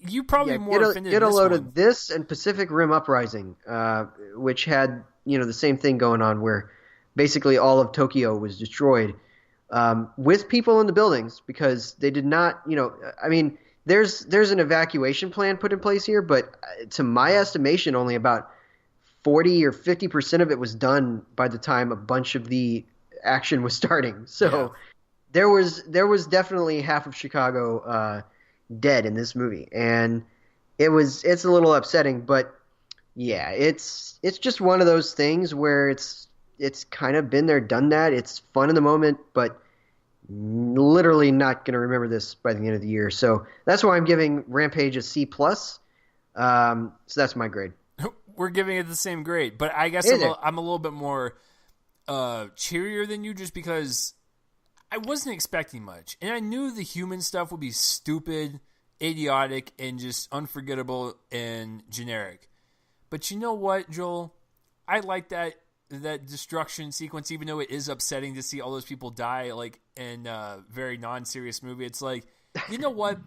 you probably more offended. Get a load of this and Pacific Rim Uprising, which had the same thing going on, where basically all of Tokyo was destroyed with people in the buildings because they did not. There's an evacuation plan put in place here, but to my estimation, only about 40 or 50% of it was done by the time a bunch of the action was starting. So there was definitely half of Chicago dead in this movie, and it's a little upsetting. But yeah, it's just one of those things where it's kind of been there, done that. It's fun in the moment, but literally not going to remember this by the end of the year. So that's why I'm giving Rampage a C+. So that's my grade. We're giving it the same grade, but I guess I'm a little bit more cheerier than you, just because I wasn't expecting much, and I knew the human stuff would be stupid, idiotic, and just unforgettable and generic. But you know what, Joel? I like that destruction sequence, even though it is upsetting to see all those people die, like in a very non-serious movie. It's like, you know what?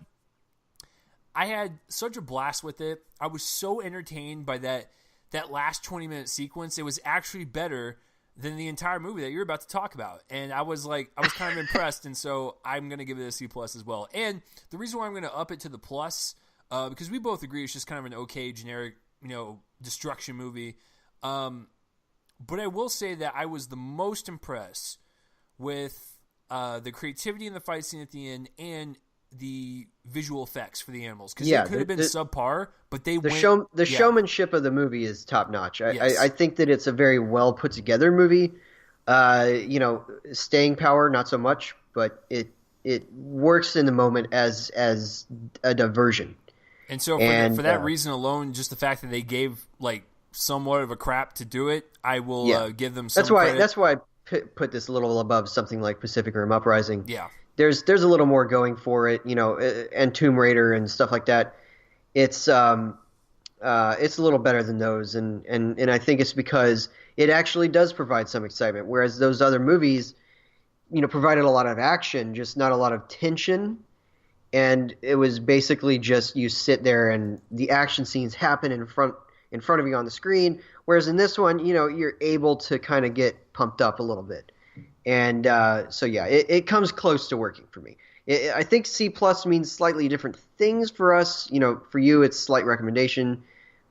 I had such a blast with it. I was so entertained by that last 20-minute sequence. It was actually better than the entire movie that you're about to talk about. And I was kind of impressed, and so I'm going to give it a C+ as well. And the reason why I'm going to up it to the plus, because we both agree it's just kind of an okay, generic, destruction movie. But I will say that I was the most impressed with the creativity in the fight scene at the end and the visual effects for the animals, because they could have been subpar, but the showmanship of the movie is top notch. Yes. I think that it's a very well put together movie. Staying power not so much, but it works in the moment as a diversion. And so for that reason alone, just the fact that they gave somewhat of a crap to do it, I will give them some credit. That's why I put this a little above something like Pacific Rim Uprising. Yeah. There's a little more going for it, and Tomb Raider and stuff like that. It's a little better than those, and I think it's because it actually does provide some excitement, whereas those other movies, provided a lot of action, just not a lot of tension, and it was basically just you sit there and the action scenes happen in front of you on the screen, whereas in this one, you're able to kind of get pumped up a little bit. And it comes close to working for me. I think C+ means slightly different things for us. For you, it's slight recommendation.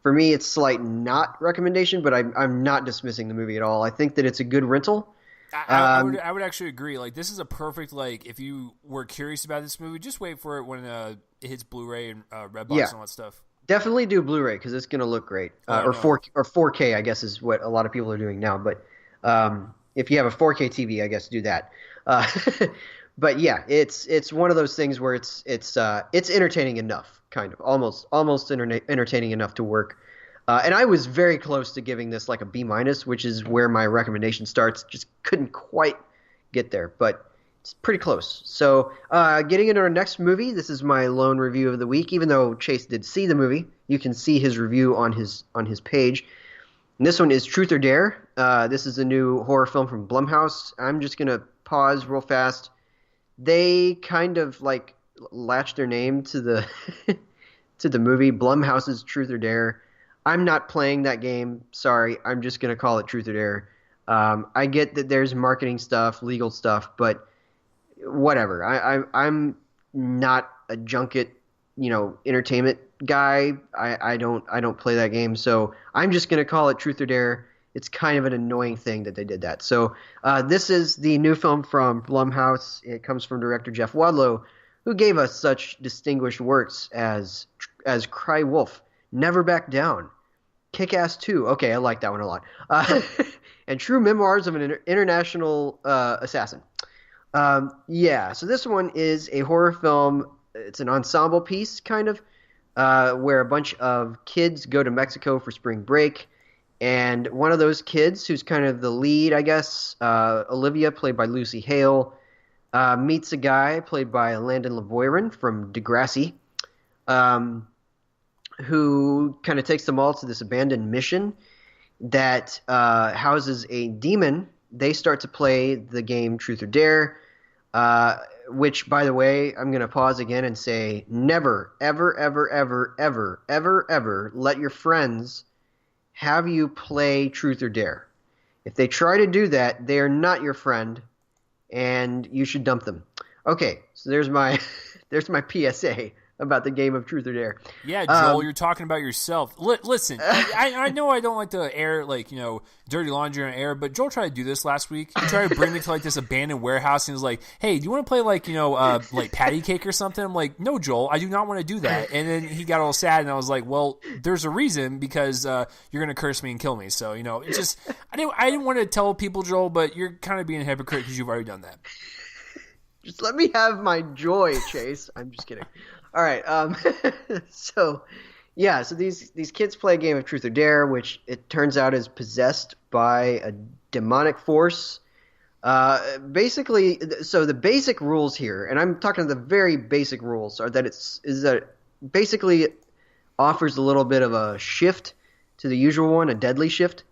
For me, it's slight not recommendation, but I'm not dismissing the movie at all. I think that it's a good rental. I would actually agree. This is a perfect, if you were curious about this movie, just wait for it when it hits Blu-ray and Redbox and all that stuff. Definitely do Blu-ray because it's going to look great. Or 4K, I guess, is what a lot of people are doing now. But if you have a 4K TV, I guess do that. But yeah, it's one of those things where it's entertaining enough, kind of almost entertaining enough to work. And I was very close to giving this a B-, which is where my recommendation starts. Just couldn't quite get there, but it's pretty close. So getting into our next movie, this is my lone review of the week. Even though Chase did see the movie, you can see his review on his page. And this one is Truth or Dare. This is a new horror film from Blumhouse. I'm just going to pause real fast. They kind of latched their name to the to the movie, Blumhouse's Truth or Dare. I'm not playing that game. Sorry. I'm just going to call it Truth or Dare. I get that there's marketing stuff, legal stuff, but whatever. I'm not a junket, entertainment guy. I don't play that game, so I'm just gonna call it Truth or Dare. It's kind of an annoying thing that they did that. So this is the new film from Blumhouse. It comes from director Jeff Wadlow, who gave us such distinguished works as Cry Wolf, Never Back Down, Kick-Ass 2. Okay, I like that one a lot. And True Memoirs of an International Assassin. Yeah, so this one is a horror film. It's an ensemble piece, kind of, where a bunch of kids go to Mexico for spring break. And one of those kids, who's kind of the lead, I guess, Olivia, played by Lucy Hale, meets a guy played by Landon Lavoirin from Degrassi, um, who kind of takes them all to this abandoned mission that houses a demon. They start to play the game Truth or Dare, which, by the way, I'm going to pause again and say never, ever, ever, ever, ever, ever, ever let your friends have you play Truth or Dare. If they try to do that, they are not your friend, and you should dump them. Okay, so there's my there's my PSA about the game of Truth or Dare. Yeah, Joel, you're talking about yourself. Listen, I know I don't like to air, dirty laundry on air, but Joel tried to do this last week. He tried to bring me to, this abandoned warehouse, and he was like, hey, do you want to play, patty cake or something? I'm like, no, Joel, I do not want to do that. And then he got all sad, and I was like, well, there's a reason, because you're going to curse me and kill me. So, it's just, I didn't want to tell people, Joel, but you're kind of being a hypocrite because you've already done that. Just let me have my joy, Chase. I'm just kidding. All right. So these kids play a game of Truth or Dare, which it turns out is possessed by a demonic force. Basically, so the basic rules here, and I'm talking the very basic rules, are that basically it offers a little bit of a shift to the usual one, a deadly shift.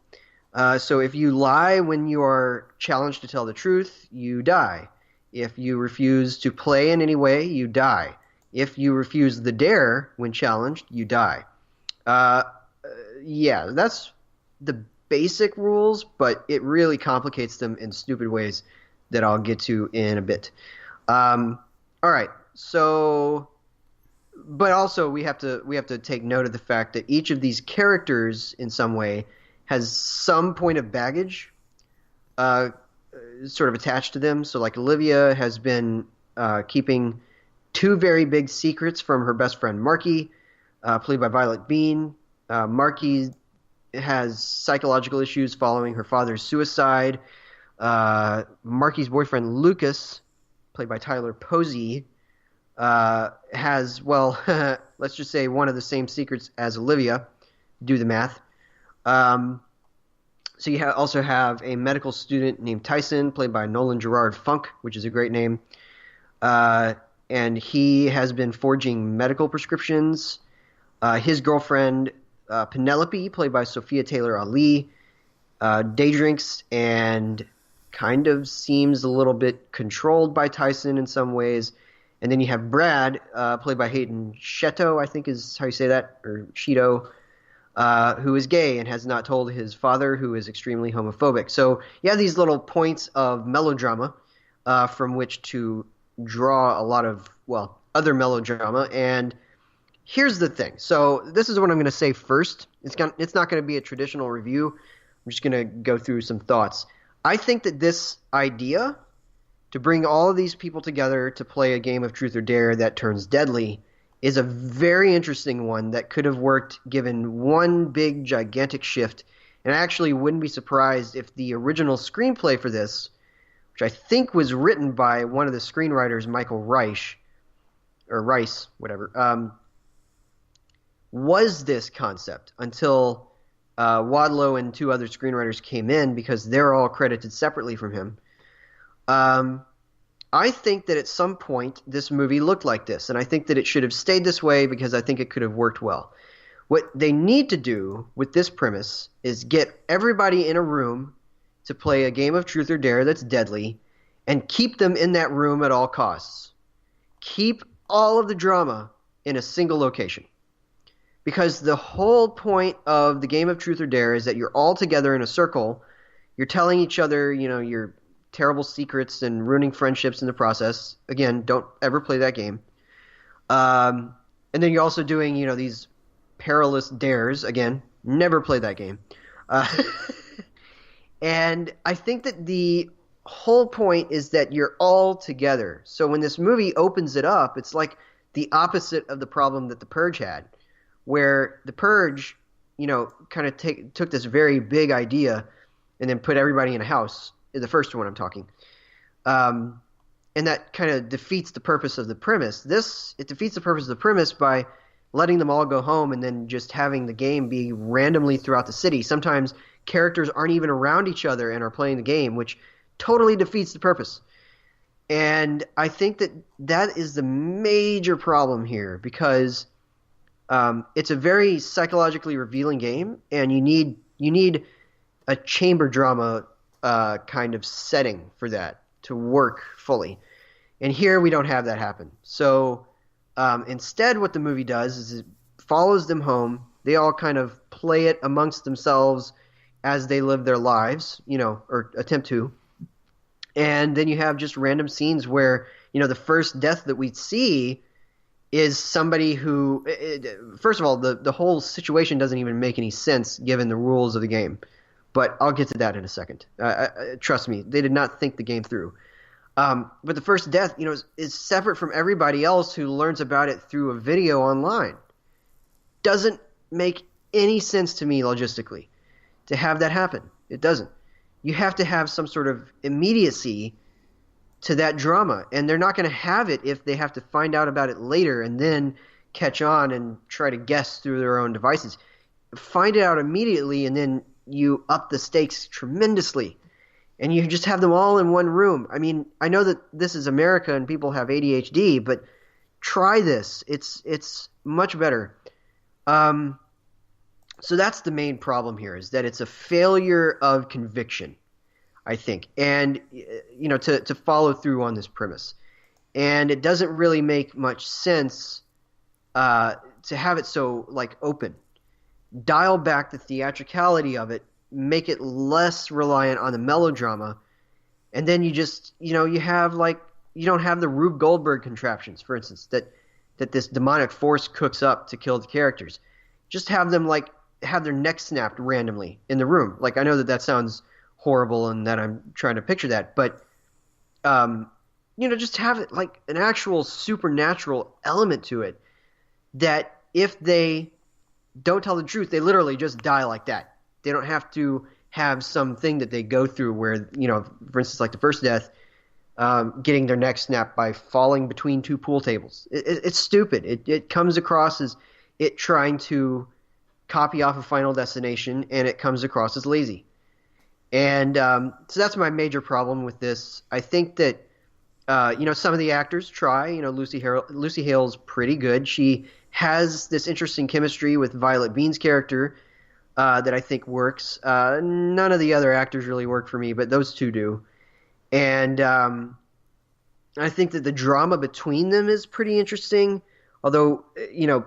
So if you lie when you are challenged to tell the truth, you die. If you refuse to play in any way, you die. If you refuse the dare when challenged, you die. That's the basic rules, but it really complicates them in stupid ways that I'll get to in a bit. All right, so, but also we have to take note of the fact that each of these characters, in some way, has some point of baggage, sort of attached to them. So, like, Olivia has been keeping two very big secrets from her best friend Marky, played by Violet Bean. Marky has psychological issues following her father's suicide. Marky's boyfriend Lucas, played by Tyler Posey, has, well, let's just say one of the same secrets as Olivia. Do the math. So you also have a medical student named Tyson, played by Nolan Gerard Funk, which is a great name. And he has been forging medical prescriptions. His girlfriend, Penelope, played by Sophia Taylor Ali, day drinks and kind of seems a little bit controlled by Tyson in some ways. And then you have Brad, played by Hayden Shetto, I think is how you say that, or Cheeto, who is gay and has not told his father, who is extremely homophobic. So you have these little points of melodrama from which to draw a lot of, other melodrama. And here's the thing. So this is what I'm going to say first. It's not going to be a traditional review. I'm just going to go through some thoughts. I think that this idea to bring all of these people together to play a game of Truth or Dare that turns deadly is a very interesting one that could have worked given one big gigantic shift. And I actually wouldn't be surprised if the original screenplay for this, which I think was written by one of the screenwriters, Michael Rice, was this concept until Wadlow and two other screenwriters came in, because they're all credited separately from him. I think that at some point this movie looked like this, and I think that it should have stayed this way because I think it could have worked well. What they need to do with this premise is get everybody in a room to play a game of Truth or Dare that's deadly, and keep them in that room at all costs. Keep all of the drama in a single location. Because the whole point of the game of Truth or Dare is that you're all together in a circle. You're telling each other, your terrible secrets and ruining friendships in the process. Again, don't ever play that game. And then you're also doing, these perilous dares. Again, never play that game. And I think that the whole point is that you're all together. So when this movie opens it up, it's like the opposite of the problem that The Purge had, where The Purge, kind of took this very big idea and then put everybody in a house. The first one I'm talking. and that kind of defeats the purpose of the premise. It defeats the purpose of the premise by letting them all go home and then just having the game be randomly throughout the city. Sometimes characters aren't even around each other and are playing the game, which totally defeats the purpose. And I think that is the major problem here, because it's a very psychologically revealing game, and you need a chamber drama kind of setting for that to work fully. And here we don't have that happen. So instead what the movie does is it follows them home. They all kind of play it amongst themselves as they live their lives, or attempt to. And then you have just random scenes where, the first death that we see is somebody who, first of all, the whole situation doesn't even make any sense given the rules of the game. But I'll get to that in a second. Trust me, they did not think the game through. But the first death, is separate from everybody else who learns about it through a video online. Doesn't make any sense to me logistically to have that happen. It doesn't. You have to have some sort of immediacy to that drama, and they're not going to have it if they have to find out about it later and then catch on and try to guess through their own devices. Find it out immediately, and then you up the stakes tremendously, and you just have them all in one room. I mean, I know that this is America and people have ADHD, but try this. It's much better. So that's the main problem here, is that it's a failure of conviction, I think, and to follow through on this premise. And it doesn't really make much sense to have it so open. Dial back the theatricality of it, make it less reliant on the melodrama, and then you just you have you don't have the Rube Goldberg contraptions, for instance, that this demonic force cooks up to kill the characters. Just have them have their neck snapped randomly in the room. I know that sounds horrible and that I'm trying to picture that, but just have it an actual supernatural element to it, that if they don't tell the truth, they literally just die like that. They don't have to have something that they go through where, for instance, the first death, getting their neck snapped by falling between two pool tables. It's stupid. It comes across as it trying to copy off of Final Destination, and it comes across as lazy. And so that's my major problem with this. I think that some of the actors try. Lucy Hale's pretty good. She has this interesting chemistry with Violet Bean's character that I think works. None of the other actors really work for me, but those two do. And I think that the drama between them is pretty interesting. Although,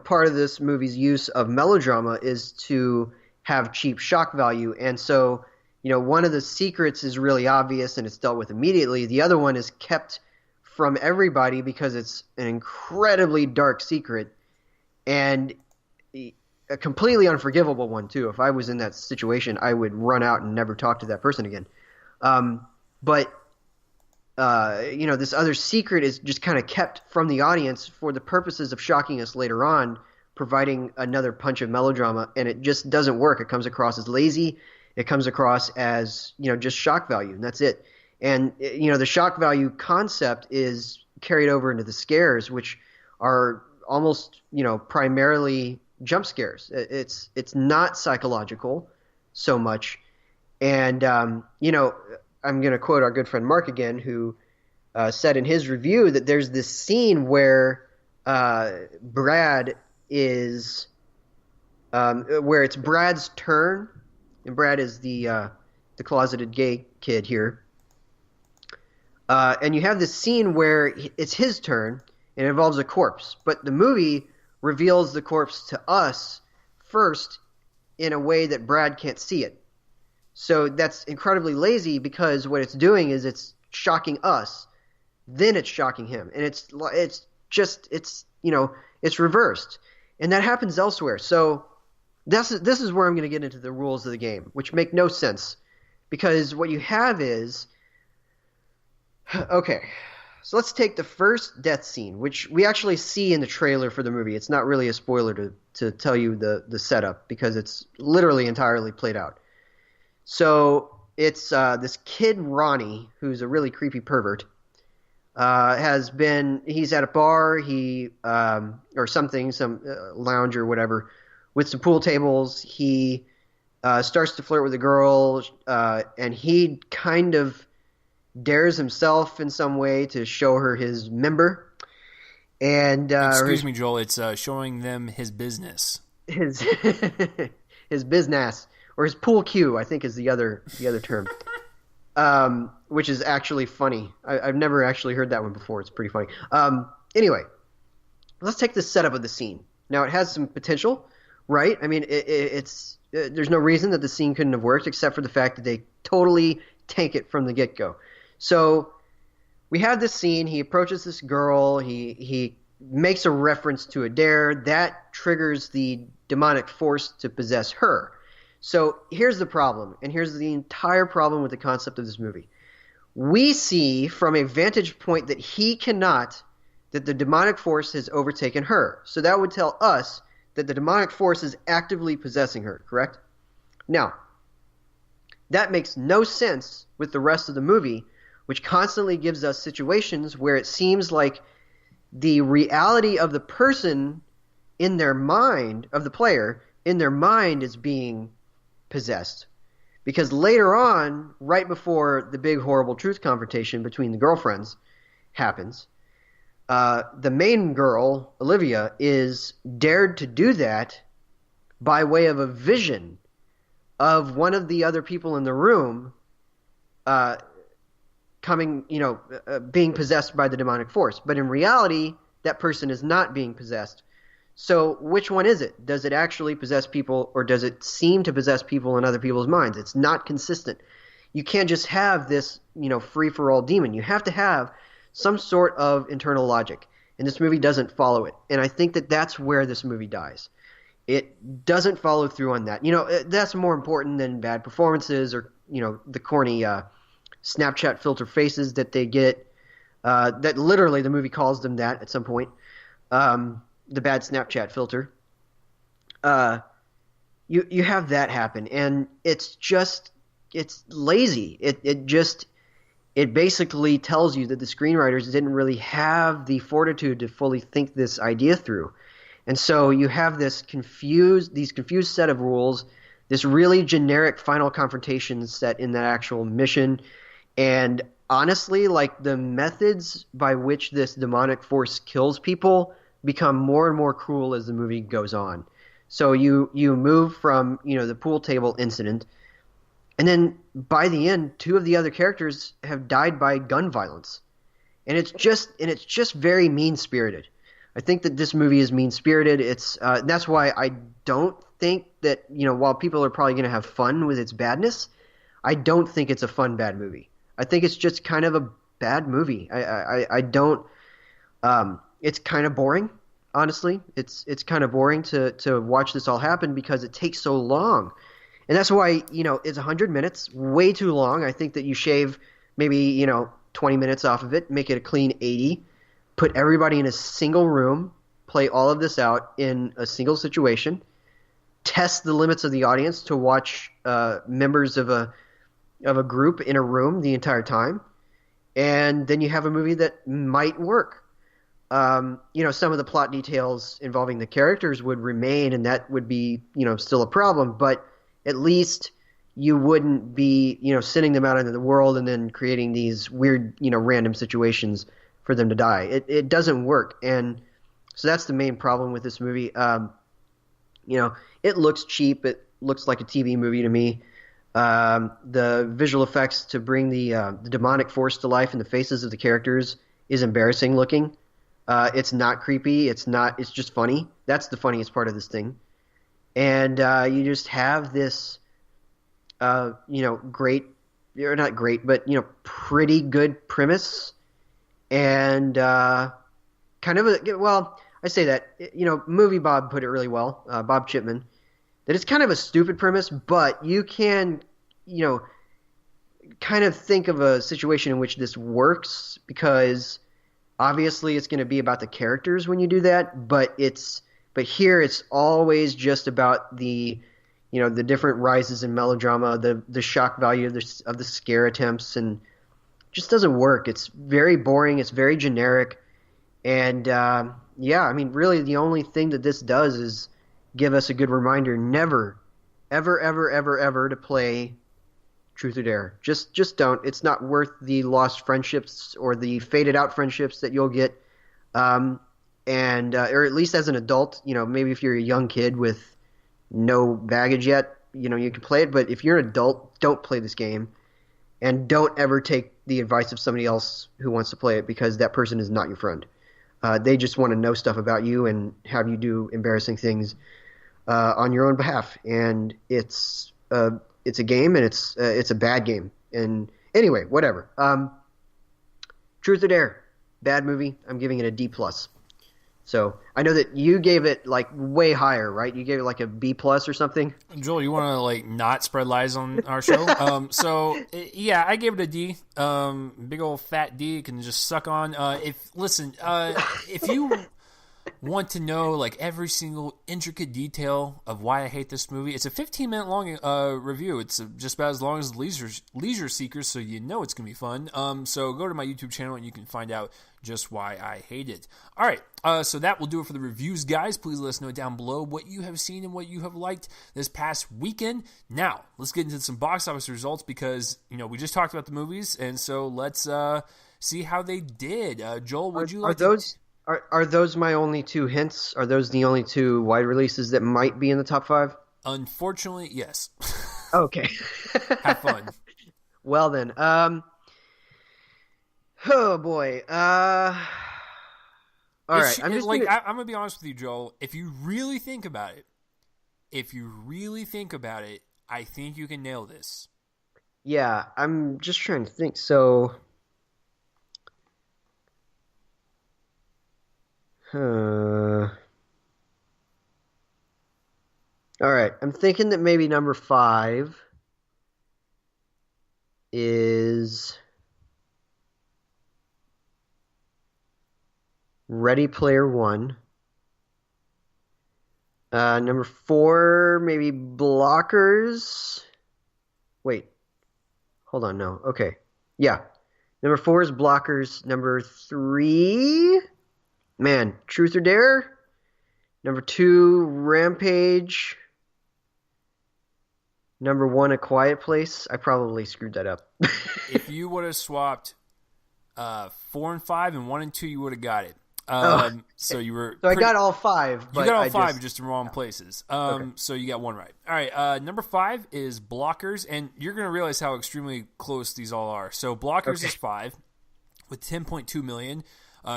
part of this movie's use of melodrama is to have cheap shock value. And so, one of the secrets is really obvious and it's dealt with immediately. The other one is kept from everybody because it's an incredibly dark secret and a completely unforgivable one, too. If I was in that situation, I would run out and never talk to that person again. But this other secret is just kind of kept from the audience for the purposes of shocking us later on, providing another punch of melodrama, and it just doesn't work. It comes across as lazy. It comes across as, just shock value, and that's it. And, the shock value concept is carried over into the scares, which are almost, primarily jump scares. It's not psychological so much. And, I'm going to quote our good friend Mark again, who said in his review that there's this scene where Brad is where it's Brad's turn, and Brad is the closeted gay kid here. And you have this scene where it's his turn, and it involves a corpse. But the movie reveals the corpse to us first in a way that Brad can't see it. So that's incredibly lazy, because what it's doing is it's shocking us, then it's shocking him, and it's reversed, and that happens elsewhere. So this is where I'm going to get into the rules of the game, which make no sense, because what you have is, okay, so let's take the first death scene, which we actually see in the trailer for the movie. It's not really a spoiler to tell you the setup, because it's literally entirely played out. So it's this kid Ronnie, who's a really creepy pervert, he's at a bar, or something, some lounge or whatever, with some pool tables. He starts to flirt with a girl, and he kind of dares himself in some way to show her his member. And excuse me, Joel, it's showing them his business. His his business, or his pool cue, I think is the other term. Which is actually funny. I've never actually heard that one before. It's pretty funny. Anyway, let's take the setup of the scene. Now, it has some potential, right? I mean, it's there's no reason that the scene couldn't have worked except for the fact that they totally tank it from the get-go. So we have this scene. He approaches this girl. He makes a reference to a dare. That triggers the demonic force to possess her. So here's the problem, and here's the entire problem with the concept of this movie. We see from a vantage point that he cannot, that the demonic force has overtaken her. So that would tell us that the demonic force is actively possessing her, correct? Now, that makes no sense with the rest of the movie, which constantly gives us situations where it seems like the reality of the person in their mind, of the player, in their mind is being possessed. Because later on, right before the big horrible truth confrontation between the girlfriends happens, the main girl, Olivia, is dared to do that by way of a vision of one of the other people in the room being possessed by the demonic force. But in reality, that person is not being possessed. So which one is it? Does it actually possess people, or does it seem to possess people in other people's minds? It's not consistent. You can't just have this, free-for-all demon. You have to have some sort of internal logic, and this movie doesn't follow it. And I think that that's where this movie dies. It doesn't follow through on that. That's more important than bad performances or, the corny Snapchat filter faces that they get. That literally the movie calls them that at some point. The bad Snapchat filter. You have that happen, and it's lazy. It basically tells you that the screenwriters didn't really have the fortitude to fully think this idea through. And so you have these confused set of rules, this really generic final confrontation set in that actual mission. And honestly, like, the methods by which this demonic force kills people become more and more cruel as the movie goes on. So you move from, the pool table incident, and then by the end, two of the other characters have died by gun violence. And it's just very mean-spirited. I think that this movie is mean-spirited. That's why I don't think that, while people are probably going to have fun with its badness, I don't think it's a fun, bad movie. I think it's just kind of a bad movie. I don't it's kind of boring, honestly. It's kind of boring to watch this all happen because it takes so long. And that's why, it's 100 minutes, way too long. I think that you shave maybe, 20 minutes off of it, make it a clean 80, put everybody in a single room, play all of this out in a single situation, test the limits of the audience to watch members of a group in a room the entire time, and then you have a movie that might work. Some of the plot details involving the characters would remain, and that would be, still a problem, but at least you wouldn't be, sending them out into the world and then creating these weird, random situations for them to die. It doesn't work, and so that's the main problem with this movie. It looks cheap. It looks like a TV movie to me. The visual effects to bring the demonic force to life in the faces of the characters is embarrassing looking. It's not creepy. It's just funny. That's the funniest part of this thing. And you just have this, great, or not great, but, pretty good premise. And kind of I say that, Movie Bob put it really well, Bob Chipman, that it's kind of a stupid premise, but you can, kind of think of a situation in which this works, because obviously it's going to be about the characters when you do that, but here it's always just about the different rises in melodrama, the shock value of the scare attempts, and just doesn't work. It's very boring. It's very generic. And yeah, I mean, really, the only thing that this does is give us a good reminder never, ever, ever, ever, ever to play Truth or Dare. Just don't. It's not worth the lost friendships or the faded out friendships that you'll get. And or at least as an adult, maybe if you're a young kid with no baggage yet, you can play it. But if you're an adult, don't play this game, and don't ever take the advice of somebody else who wants to play it, because that person is not your friend. They just want to know stuff about you and have you do embarrassing things on your own behalf. And it's a game, and it's a bad game. And anyway, whatever. Truth or Dare, bad movie. I'm giving it a D+. So I know that you gave it like way higher, right? You gave it like a B+ or something. Joel, you want to like not spread lies on our show? Yeah, I gave it a D. Big old fat D. Can just suck on. If you want to know like every single intricate detail of why I hate this movie, it's a 15-minute long review. It's just about as long as Leisure Seekers, so you know it's gonna be fun. So go to my YouTube channel and you can find out just why I hate it. All right, so that will do it for the reviews, guys. Please let us know down below what you have seen and what you have liked this past weekend. Now, let's get into some box office results, because we just talked about the movies, and so let's see how they did. Joel, would you like Are those my only two hints? Are those the only two wide releases that might be in the top 5? Unfortunately, yes. Okay. Have fun. Well then, oh boy. All right. I'm gonna be honest with you, Joel. If you really think about it, I think you can nail this. Yeah, I'm just trying to think. So, all right. I'm thinking that maybe number 5 is Ready Player One. Number 4, maybe Blockers. Wait. Hold on, no. Okay. Yeah. Number 4 is Blockers. Number 3, man, Truth or Dare. Number 2, Rampage. Number 1, A Quiet Place. I probably screwed that up. If you would have swapped 4 and 5 and 1 and 2, you would have got it. So you were. So I got all 5. You got all 5, just in wrong places. Okay. So you got 1 right. All right. Number 5 is Blockers, and you're going to realize how extremely close these all are. So Blockers is 5 with 10.2 million.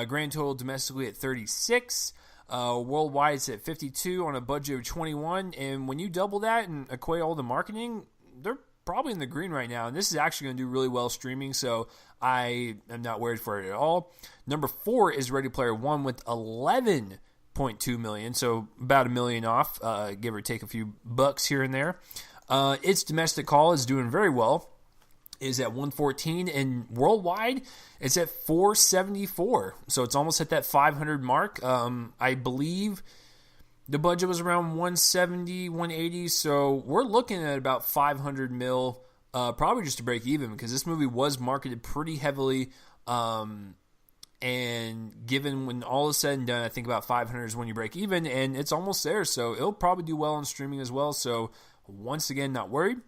Grand total domestically at 36. Worldwide it's at 52 on a budget of 21. And when you double that and equate all the marketing, they're probably in the green right now. And this is actually going to do really well streaming, so I am not worried for it at all. Number 4 is Ready Player One with 11.2 million, so about $1 million off, give or take a few bucks here and there. Its domestic haul is doing very well, is at 114, and worldwide it's at 474, so it's almost at that 500 mark. I believe the budget was around 170, 180, so we're looking at about 500 mil, probably just to break even, because this movie was marketed pretty heavily, and given when all is said and done, I think about 500 is when you break even, and it's almost there, so it'll probably do well on streaming as well, so once again, not worried.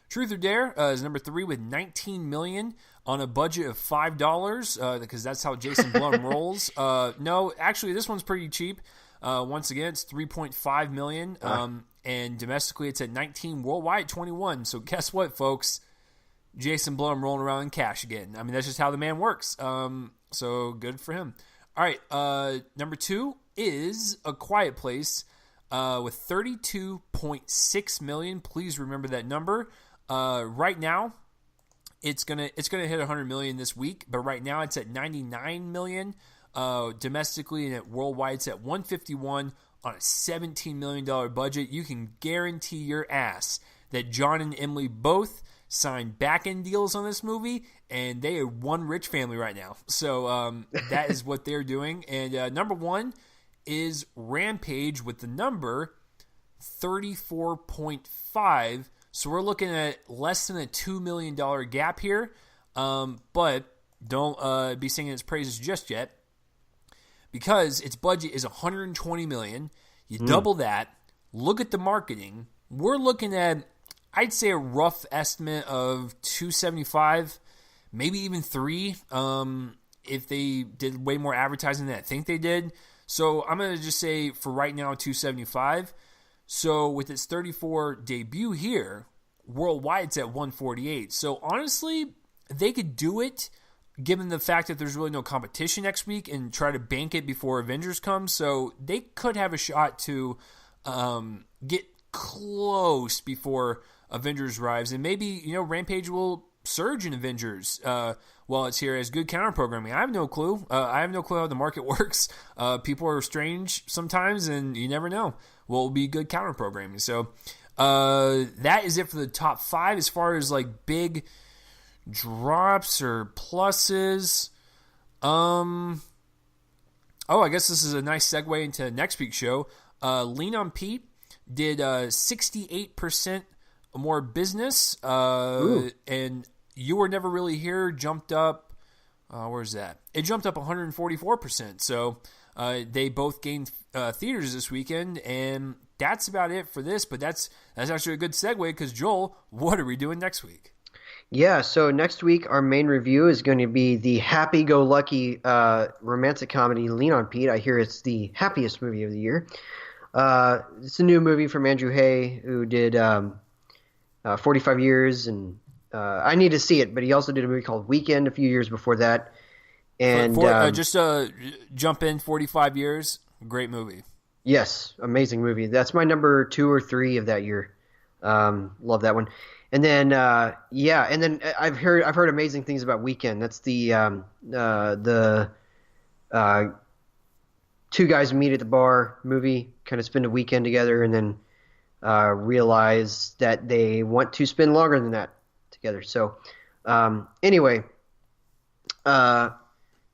Truth or Dare is number 3 with 19 million on a budget of $5, because that's how Jason Blum rolls. No, actually, this one's pretty cheap. Once again, it's 3.5 million, and domestically it's at 19, worldwide 21. So guess what, folks? Jason Blum rolling around in cash again. I mean, that's just how the man works. So good for him. All right, number 2 is A Quiet Place with 32.6 million. Please remember that number. Right now, it's gonna hit 100 million this week, but right now it's at 99 million. Domestically and at worldwide, it's at 151 on a $17 million budget. You can guarantee your ass that John and Emily both signed back-end deals on this movie, and they are one rich family right now. So that is what they're doing. And number 1 is Rampage with the number 34.5. So we're looking at less than a $2 million gap here. But don't be singing its praises just yet, because its budget is $120 million. You double that. Look at the marketing. We're looking at, I'd say, a rough estimate of $275, maybe even $3, if they did way more advertising than I think they did. So I'm going to just say for right now $275. So with its 34 debut here, worldwide it's at $148. So honestly, they could do it given the fact that there's really no competition next week and try to bank it before Avengers comes. So they could have a shot to get close before Avengers arrives. And maybe, Rampage will surge in Avengers while it's here as good counter programming. I have no clue. I have no clue how the market works. People are strange sometimes, and you never know. Well, it'll be good counter programming. So that is it for the top 5 as far as like big drops or pluses. I guess this is a nice segue into next week's show. Lean on Pete did 68% more business, and You Were Never Really Here jumped up. Where's that? It jumped up 144%. So they both gained theaters this weekend, and that's about it for this. But that's actually a good segue, because Joel, what are we doing next week? Yeah, so next week our main review is going to be the happy-go-lucky romantic comedy Lean on Pete. I hear it's the happiest movie of the year. It's a new movie from Andrew Hay, who did 45 Years, and I need to see it, but he also did a movie called Weekend a few years before that. And jump in, 45 Years, great movie. Yes, amazing movie. That's my number 2 or 3 of that year. Love that one. And then I've heard amazing things about Weekend. That's the two guys meet at the bar movie, kind of spend a weekend together, and then realize that they want to spend longer than that together. So anyway, and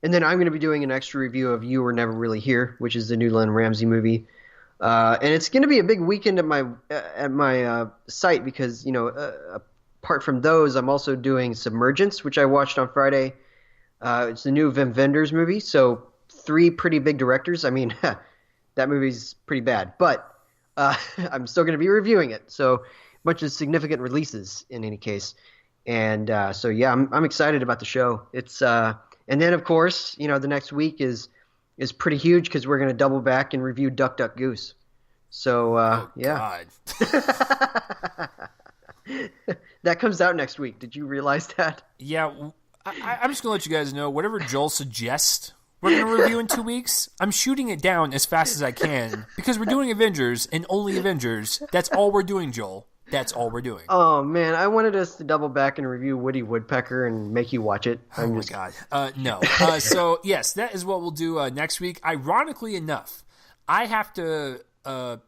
then I'm going to be doing an extra review of You Were Never Really Here, which is the new Len Ramsey movie. And it's going to be a big weekend at my site, because apart from those, I'm also doing Submergence, which I watched on Friday. It's the new Wim Wenders movie, so 3 pretty big directors. I mean, that movie's pretty bad, but I'm still going to be reviewing it. So a bunch of significant releases in any case, and so yeah, I'm excited about the show. It's and then of course the next week is pretty huge, because we're going to double back and review Duck Duck Goose. So yeah. God. That comes out next week. Did you realize that? Yeah, I'm just going to let you guys know, whatever Joel suggests we're going to review in 2 weeks, I'm shooting it down as fast as I can, because we're doing Avengers and only Avengers. That's all we're doing, Joel. That's all we're doing. Oh, man. I wanted us to double back and review Woody Woodpecker and make you watch it. Oh, my God. No. So, yes, that is what we'll do next week. Ironically enough, I have to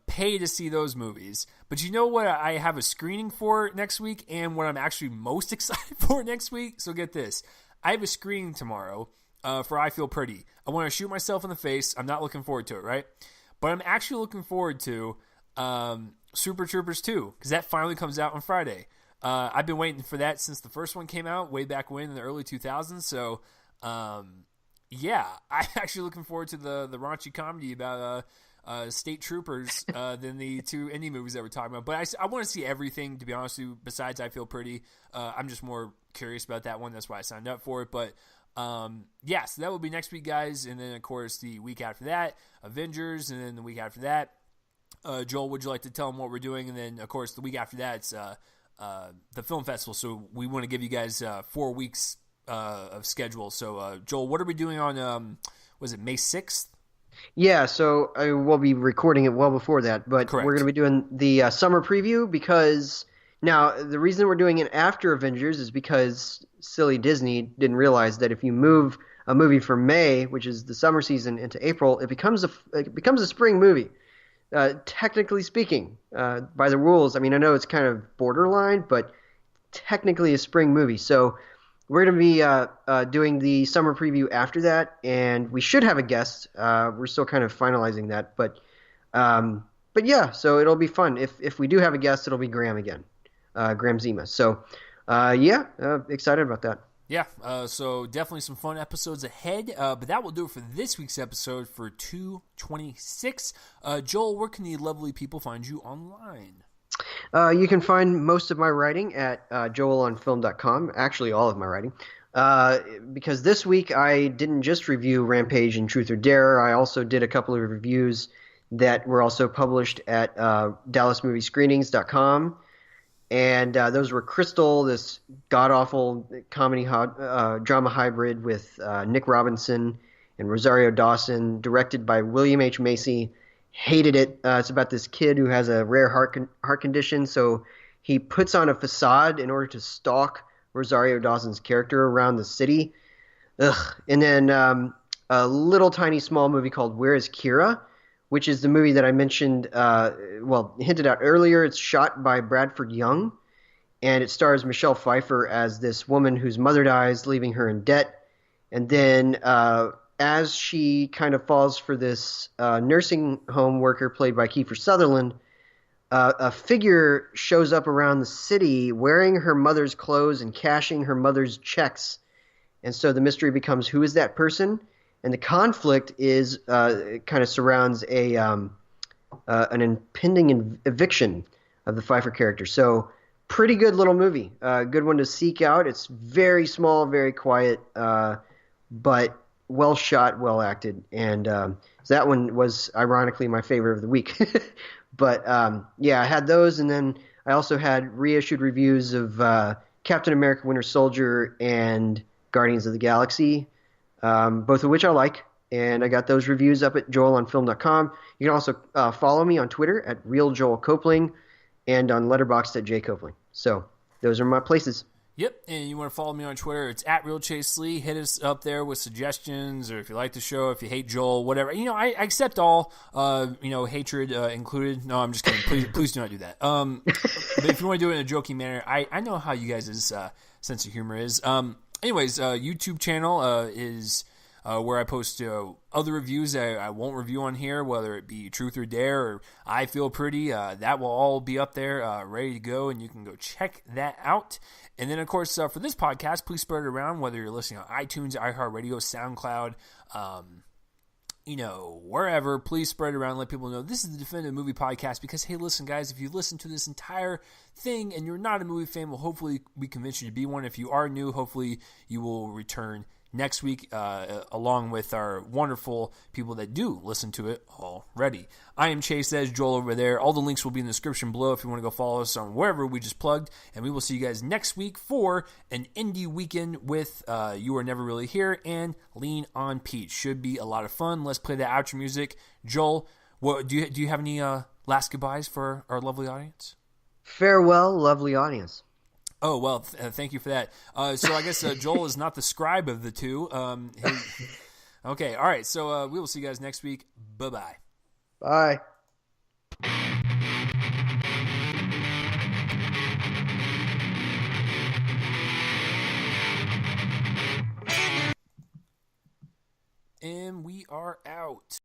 pay to see those movies. But you know what I have a screening for next week, and what I'm actually most excited for next week? So get this. I have a screening tomorrow for I Feel Pretty. I want to shoot myself in the face. I'm not looking forward to it, right? But I'm actually looking forward to Super Troopers 2, because that finally comes out on Friday. I've been waiting for that since the first one came out way back when in the early 2000s. So, yeah, I'm actually looking forward to the raunchy comedy about state troopers than the 2 indie movies that we're talking about. But I want to see everything, to be honest with you, besides I Feel Pretty. I'm just more curious about that one. That's why I signed up for it. But yeah, so that will be next week, guys. And then, of course, the week after that, Avengers. And then the week after that, Joel, would you like to tell them what we're doing? And then, of course, the week after that, it's the film festival. So we want to give you guys 4 weeks of schedule. So, Joel, what are we doing on, was it May 6th? Yeah, so I will be recording it well before that. But Correct. We're going to be doing the summer preview, because now the reason we're doing it after Avengers is because silly Disney didn't realize that if you move a movie from May, which is the summer season, into April, it becomes a spring movie. Technically speaking, by the rules, I mean, I know it's kind of borderline, but technically a spring movie. So we're going to be doing the summer preview after that, and we should have a guest. We're still kind of finalizing that, but yeah, so it'll be fun. If we do have a guest, it'll be Graham again, Graham Zima. So yeah, excited about that. Yeah, so definitely some fun episodes ahead, but that will do it for this week's episode for 226. Joel, where can the lovely people find you online? You can find most of my writing at joelonfilm.com, actually all of my writing, because this week I didn't just review Rampage and Truth or Dare, I also did a couple of reviews that were also published at dallasmoviescreenings.com. And those were Crystal, this god-awful comedy drama hybrid with Nick Robinson and Rosario Dawson, directed by William H. Macy. Hated it. It's about this kid who has a rare heart condition, so he puts on a facade in order to stalk Rosario Dawson's character around the city. Ugh. And then a little tiny small movie called Where is Kira?, which is the movie that I mentioned, hinted at earlier. It's shot by Bradford Young, and it stars Michelle Pfeiffer as this woman whose mother dies, leaving her in debt. And then as she kind of falls for this nursing home worker played by Kiefer Sutherland, a figure shows up around the city wearing her mother's clothes and cashing her mother's checks. And so the mystery becomes, who is that person? And the conflict is kind of surrounds an impending eviction of the Pfeiffer character. So pretty good little movie. Good one to seek out. It's very small, very quiet, but well shot, well acted. And that one was ironically my favorite of the week. But I had those, and then I also had reissued reviews of Captain America: Winter Soldier and Guardians of the Galaxy. Both of which I like, and I got those reviews up at joelonfilm.com. You can also follow me on Twitter at RealJoelCopling and on Letterboxd at JCopling. So those are my places. Yep, and you want to follow me on Twitter, it's at RealChaseLee. Hit us up there with suggestions, or if you like the show, if you hate Joel, whatever. I accept all, hatred included. No, I'm just kidding. Please do not do that. But if you want to do it in a joking manner, I know how you guys' sense of humor is. Anyways, YouTube channel is where I post other reviews that I won't review on here, whether it be Truth or Dare or I Feel Pretty. That will all be up there, ready to go, and you can go check that out. And then, of course, for this podcast, please spread it around, whether you're listening on iTunes, iHeartRadio, SoundCloud, wherever. Please spread it around and let people know this is the Definitive Movie Podcast, because, hey, listen, guys, if you listen to this entire thing and you're not a movie fan, well, hopefully we convince you to be one. If you are new, hopefully you will return next week, along with our wonderful people that do listen to it already. I am Chase, that is Joel over there. All the links will be in the description below if you want to go follow us on wherever we just plugged, and we will see you guys next week for an indie weekend with You Are Never Really Here and Lean on Pete. Should be a lot of fun. Let's play the outro music. Joel, do you have any last goodbyes for our lovely audience? Farewell, lovely audience. Oh, well, thank you for that. So I guess Joel is not the scribe of the two. Okay, all right. So we will see you guys next week. Bye-bye. Bye. And we are out.